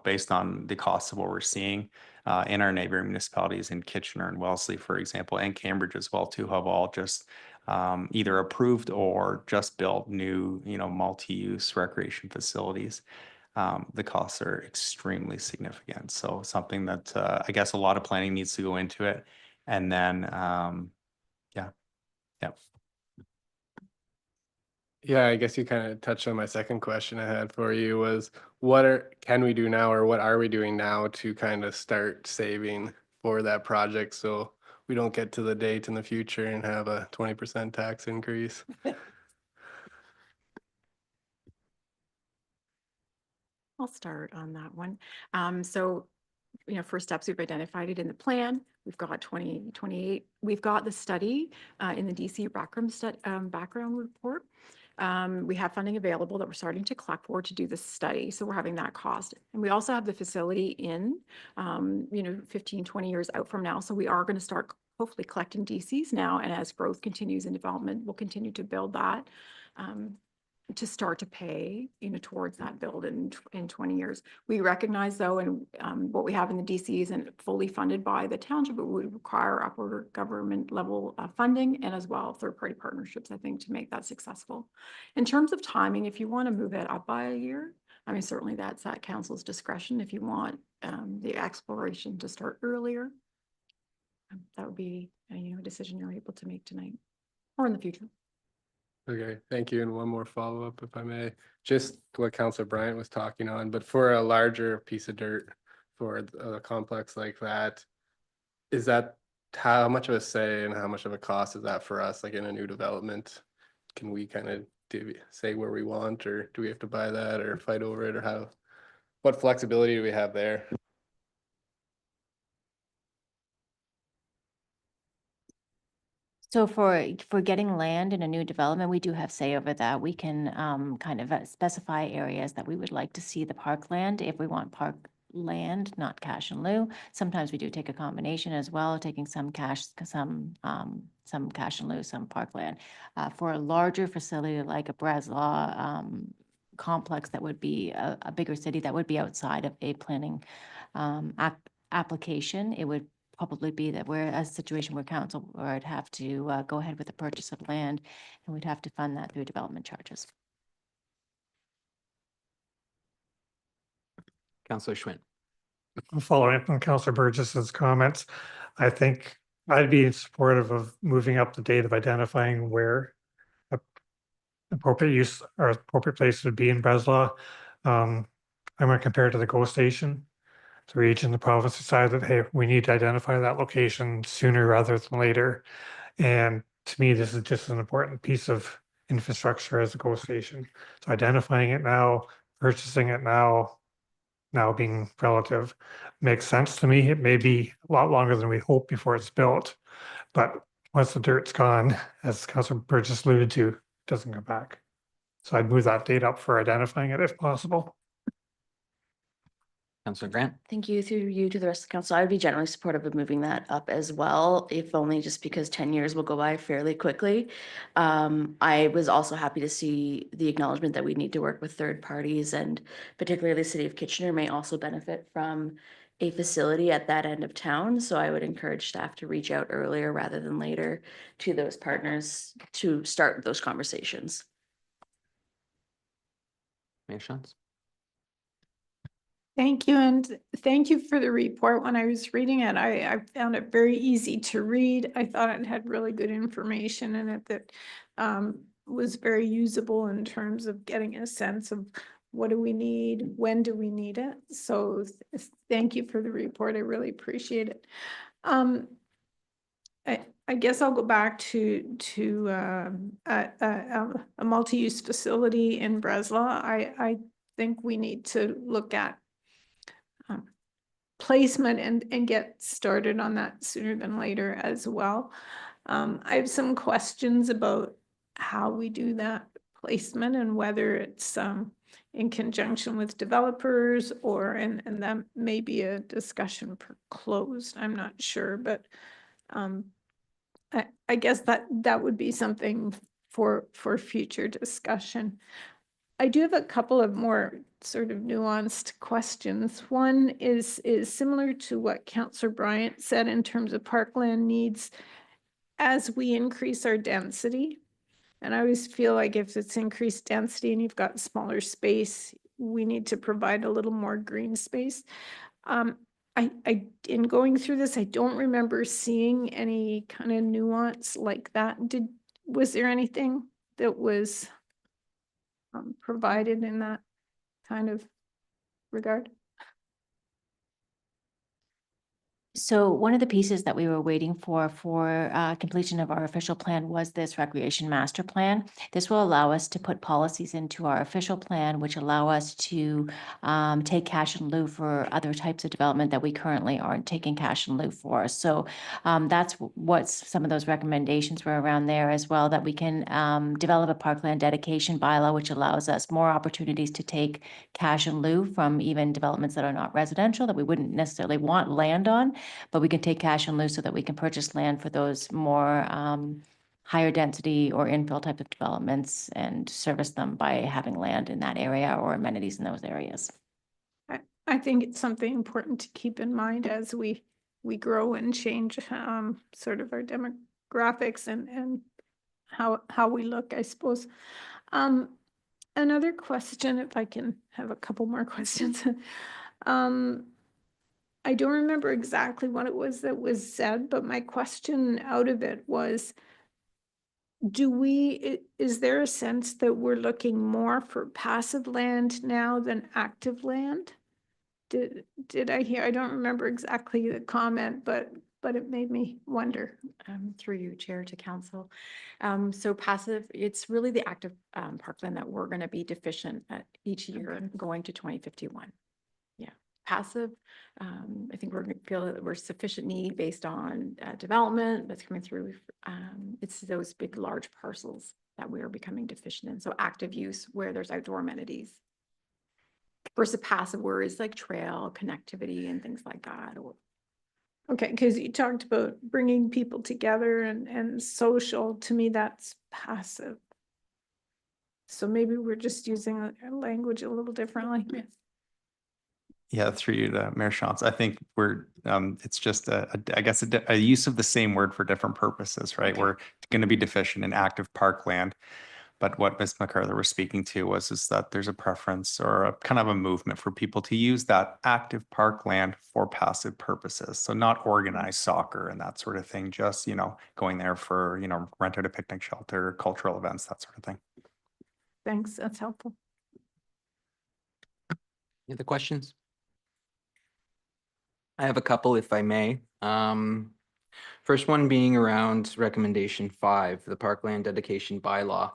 based on the costs of what we're seeing in our neighboring municipalities in Kitchener and Wellesley, for example, and Cambridge as well too, have all just either approved or just built new multi-use recreation facilities. The costs are extremely significant, so something that I guess a lot of planning needs to go into it, and then yeah. Yeah, I guess you kind of touched on my second question I had for you was can we do now, or what are we doing now to kind of start saving for that project so we don't get to the date in the future and have a 20% tax increase? I'll start on that one. So, first steps, we've identified it in the plan. We've got 2028. We've got the study in the DC background report. We have funding available that we're starting to collect for to do the study. So we're having that cost. And we also have the facility in, 15, 20 years out from now. So we are going to start hopefully collecting DCs now. And as growth continues in development, we'll continue to build that to start to pay, towards that build in 20 years. We recognize though, and what we have in the DC isn't fully funded by the township, but would require upper government level funding and as well third-party partnerships, I think, to make that successful. In terms of timing, if you want to move it up by a year, I mean, certainly that's at council's discretion. If you want the exploration to start earlier, that would be a decision you're able to make tonight or in the future. Okay, thank you. And one more follow-up, if I may, just what Councilor Bryant was talking on, but for a larger piece of dirt for a complex like that, is that how much of a say and how much of a cost is that for us, like in a new development? Can we kind of say where we want, or do we have to buy that or fight over it, or what flexibility do we have there? So for getting land in a new development, we do have say over that. We can kind of specify areas that we would like to see the parkland if we want land, not cash in lieu. Sometimes we do take a combination as well, taking some cash, some cash in lieu, some parkland. For a larger facility like a Breslau complex, that would be a bigger city, that would be outside of a planning application. It would probably be that we're a situation where council would have to go ahead with the purchase of land, and we'd have to fund that through development charges. Councillor Schwinn. Following up on Councillor Burgess's comments, I think I'd be supportive of moving up the date of identifying where appropriate use or appropriate place would be in Breslau. I'm going to compare it to the GO station. The region, the province decided that, hey, we need to identify that location sooner rather than later. And to me, this is just an important piece of infrastructure as a GO station. So identifying it now, purchasing it now being relative, makes sense to me. It may be a lot longer than we hope before it's built, but once the dirt's gone, as Councilor Burgess alluded to, it doesn't come back. So I'd move that date up for identifying it if possible. Councillor Grant. Thank you. Through you to the rest of the council, I would be generally supportive of moving that up as well, if only just because 10 years will go by fairly quickly. I was also happy to see the acknowledgement that we need to work with third parties, and particularly the city of Kitchener may also benefit from a facility at that end of town. So I would encourage staff to reach out earlier rather than later to those partners to start those conversations. Mayor Shantz. Thank you, and thank you for the report. When I was reading it, I found it very easy to read. I thought it had really good information in it that was very usable in terms of getting a sense of what do we need, when do we need it. So thank you for the report. I really appreciate it. I guess I'll go back to a multi-use facility in Breslau. I think we need to look at placement and get started on that sooner than later as well. I have some questions about how we do that placement and whether it's in conjunction with developers or, and that may be a discussion for closed, I'm not sure, but I guess that would be something for future discussion. I do have a couple of more sort of nuanced questions. One is similar to what Councillor Bryant said in terms of parkland needs as we increase our density. And I always feel like if it's increased density and you've got smaller space, we need to provide a little more green space. In going through this, I don't remember seeing any kind of nuance like that. Was there anything that was provided in that kind of regard? So one of the pieces that we were waiting for completion of our official plan was this recreation master plan. This will allow us to put policies into our official plan, which allow us to take cash in lieu for other types of development that we currently aren't taking cash in lieu for. So that's what some of those recommendations were around there as well, that we can develop a parkland dedication bylaw, which allows us more opportunities to take cash in lieu from even developments that are not residential, that we wouldn't necessarily want land on. But we can take cash in lieu so that we can purchase land for those more higher density or infill type of developments and service them by having land in that area or amenities in those areas. I think it's something important to keep in mind as we grow and change sort of our demographics and how we look, I suppose. Another question, if I can have a couple more questions. I don't remember exactly what it was that was said, but my question out of it was, is there a sense that we're looking more for passive land now than active land? Did I hear? I don't remember exactly the comment, but it made me wonder. Through you, Chair, to Council. So passive, it's really the active parkland that we're going to be deficient at each year going to 2051. Yeah. Passive, I think we're going to feel that we're sufficient need based on development that's coming through. It's those big, large parcels that we are becoming deficient in. So active use where there's outdoor amenities. versus passive words like trail, connectivity and things like that. Or Okay, because you talked about bringing people together and social. To me, that's passive. So maybe we're just using our language a little differently. Yeah, through you to Mayor Shantz. I think we're, it's just I guess a use of the same word for different purposes, right? Okay. We're going to be deficient in active parkland. But what Ms. MacArthur was speaking to is that there's a preference or a kind of a movement for people to use that active parkland for passive purposes. So not organized soccer and that sort of thing, just, going there for, rent out a picnic shelter, cultural events, that sort of thing. Thanks, that's helpful. Any other questions? I have a couple, if I may. First one being around recommendation 5, the parkland dedication bylaw.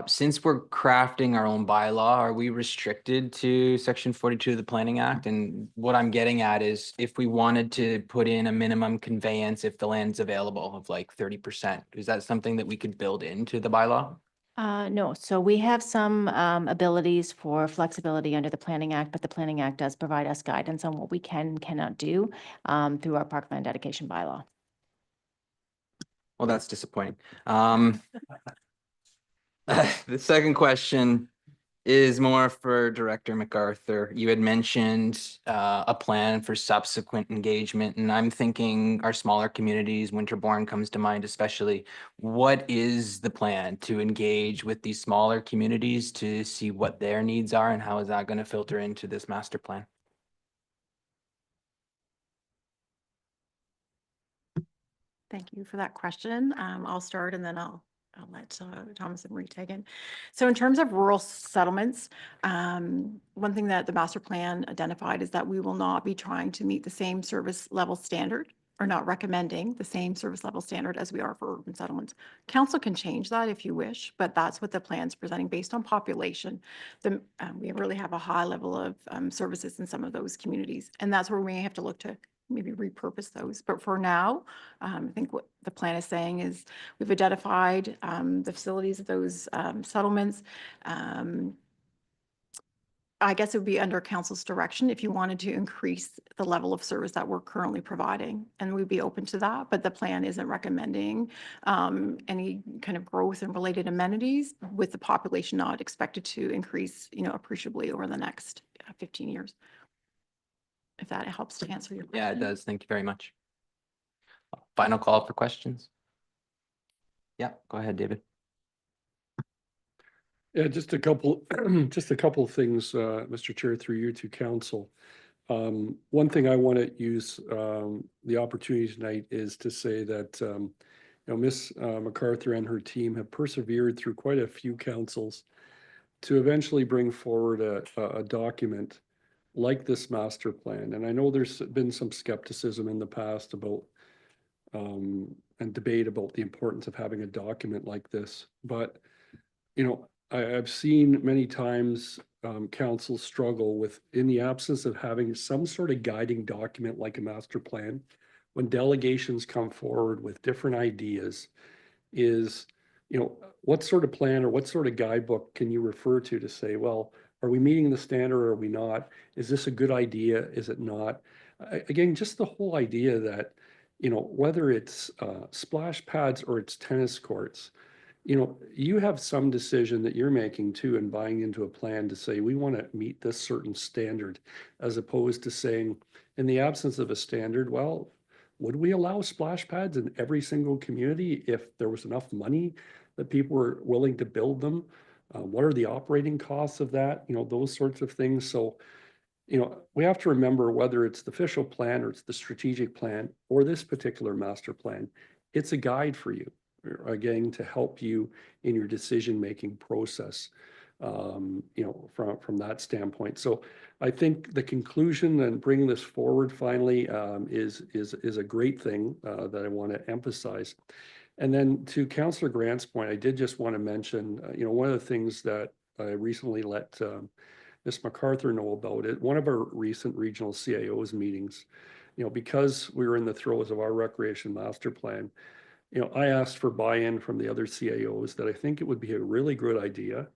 Since we're crafting our own bylaw, are we restricted to section 42 of the Planning Act? And what I'm getting at is if we wanted to put in a minimum conveyance, if the land's available of like 30%, is that something that we could build into the bylaw? No, so we have some abilities for flexibility under the Planning Act, but the Planning Act does provide us guidance on what we cannot do through our parkland dedication bylaw. Well, that's disappointing. The second question is more for Director MacArthur. You had mentioned a plan for subsequent engagement, and I'm thinking our smaller communities, Winterbourne comes to mind especially. What is the plan to engage with these smaller communities to see what their needs are, and how is that going to filter into this master plan? thank you for that question. I'll start and then I'll let Thomas and Marie take in. So in terms of rural settlements, one thing that the master plan identified is that we will not be trying to meet the same service level standard or not recommending the same service level standard as we are for urban settlements. Council can change that if you wish, but that's what the plan's presenting based on population. We really have a high level of services in some of those communities, and that's where we have to look to maybe repurpose those. But for now, I think what the plan is saying is we've identified the facilities of those settlements. I guess it would be under council's direction if you wanted to increase the level of service that we're currently providing, and we'd be open to that. But the plan isn't recommending any kind of growth in related amenities, with the population not expected to increase, appreciably over the next 15 years. If that helps to answer your question. Yeah, it does. Thank you very much. Final call for questions. Yeah, go ahead, David. Yeah, just a couple, just a couple of things, Mr. Chair, through you to council. One thing I want to use the opportunity tonight is to say that Ms. MacArthur and her team have persevered through quite a few councils to eventually bring forward a document like this master plan. And I know there's been some skepticism in the past about and debate about the importance of having a document like this. But, I've seen many times councils struggle with, in the absence of having some sort of guiding document like a master plan, when delegations come forward with different ideas, is, what sort of plan or what sort of guidebook can you refer to say, well, are we meeting the standard or are we not? Is this a good idea? Is it not? Again, just the whole idea that, whether it's splash pads or it's tennis courts, you have some decision that you're making too and buying into a plan to say, we want to meet this certain standard, as opposed to saying, in the absence of a standard, well, would we allow splash pads in every single community if there was enough money that people were willing to build them? What are the operating costs of that? Those sorts of things. So, we have to remember, whether it's the official plan or it's the strategic plan or this particular master plan, it's a guide for you, again, to help you in your decision-making process, from that standpoint. So I think the conclusion and bringing this forward finally is a great thing that I want to emphasize. And then to Councillor Grant's point, I did just want to mention, one of the things that I recently let Ms. MacArthur know about it, one of our recent regional CIOs meetings, because we were in the throes of our recreation master plan, I asked for buy-in from the other CIOs that I think it would be a really good idea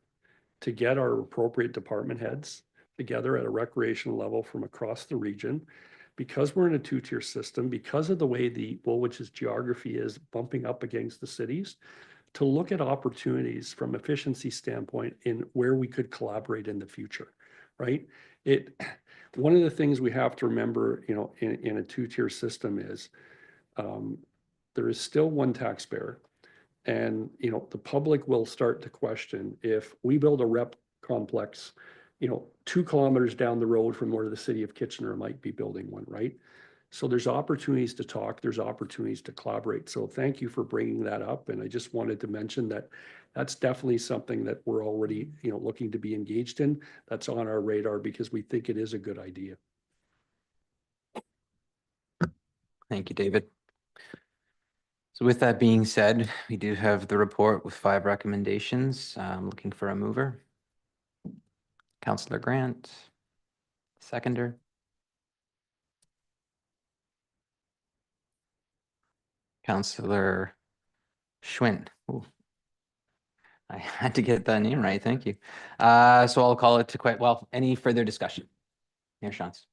to get our appropriate department heads together at a recreational level from across the region. Because we're in a two-tier system, because of the way the Woolwich's geography is bumping up against the cities, to look at opportunities from efficiency standpoint in where we could collaborate in the future, right? One of the things we have to remember, in a two-tier system is there is still one taxpayer. And, the public will start to question if we build a rep complex, 2 kilometers down the road from where the city of Kitchener might be building one, right? So there's opportunities to talk, there's opportunities to collaborate. So thank you for bringing that up. And I just wanted to mention that that's definitely something that we're already, looking to be engaged in. That's on our radar because we think it is a good idea. Thank you, David. So with that being said, we do have the report with 5 recommendations. Looking for a mover. Councillor Grant, seconder. Councillor Schwinn. Ooh. I had to get that name right. Thank you. So I'll call it to quite well. Any further discussion? Mayor Shantz.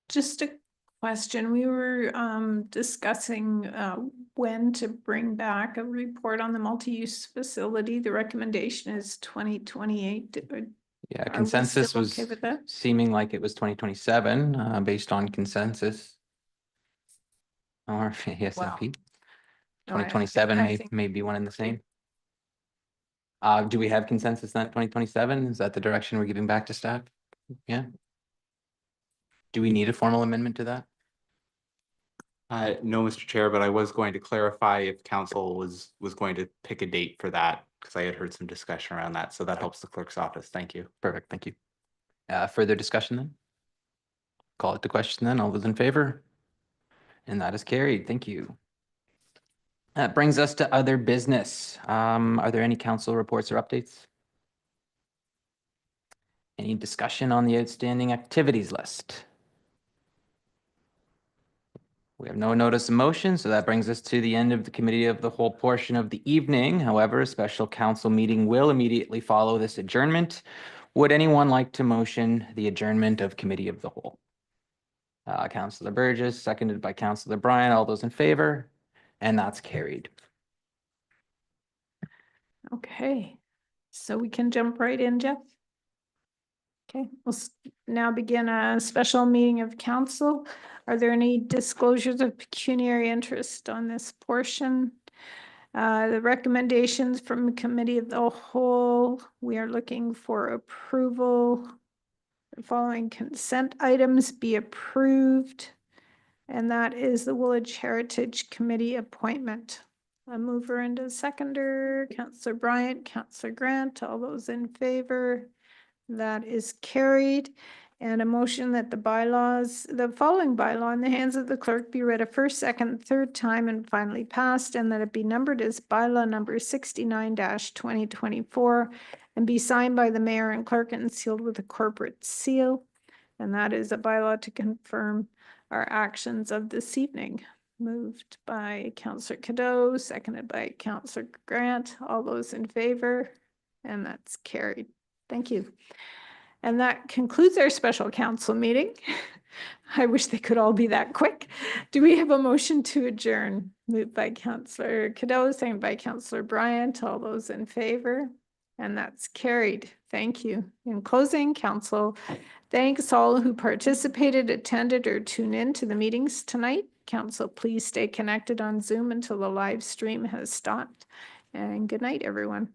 Just a question. We were discussing when to bring back a report on the multi-use facility. The recommendation is 2028. Yeah, Are we consensus still was okay with that? seeming like it was 2027, based on consensus. Or ASMP. No, I 2027 think- may be one and the same. Do we have consensus then 2027? Is that the direction we're giving back to staff? Yeah. Do we need a formal amendment to that? No, Mr. Chair, but I was going to clarify if council was going to pick a date for that, because I had heard some discussion around that. So that helps the clerk's office. Thank you. Perfect, thank you. Further discussion then? Call it to question then. All those in favor? And that is carried. Thank you. That brings us to other business. Are there any council reports or updates? Any discussion on the outstanding activities list? We have no notice of motion, so that brings us to the end of the committee of the whole portion of the evening. However, a special council meeting will immediately follow this adjournment. Would anyone like to motion the adjournment of committee of the whole? Councillor Burgess, seconded by Councillor Bryan. All those in favor? And that's carried. Okay, so we can jump right in, Jeff. Okay, we'll now begin a special meeting of council. Are there any disclosures of pecuniary interest on this portion? The recommendations from the committee of the whole, we are looking for approval. The following consent items be approved. And that is the Woolwich Heritage Committee appointment. A mover and a seconder, Councillor Bryant, Councillor Grant, all those in favor. That is carried. And a motion that the following bylaw in the hands of the clerk be read a first, second, third time and finally passed, and that it be numbered as bylaw number 69-2024 and be signed by the mayor and clerk and sealed with a corporate seal. And that is a bylaw to confirm our actions of this evening. Moved by Councillor Cadeau, seconded by Councillor Grant. All those in favor? And that's carried. Thank you. And that concludes our special council meeting. I wish they could all be that quick. Do we have a motion to adjourn? Moved by Councillor Cadeau, seconded by Councillor Bryant. All those in favor? And that's carried. Thank you. In closing, council, thanks all who participated, attended, or tuned in to the meetings tonight. Council, please stay connected on Zoom until the live stream has stopped. And good night, everyone.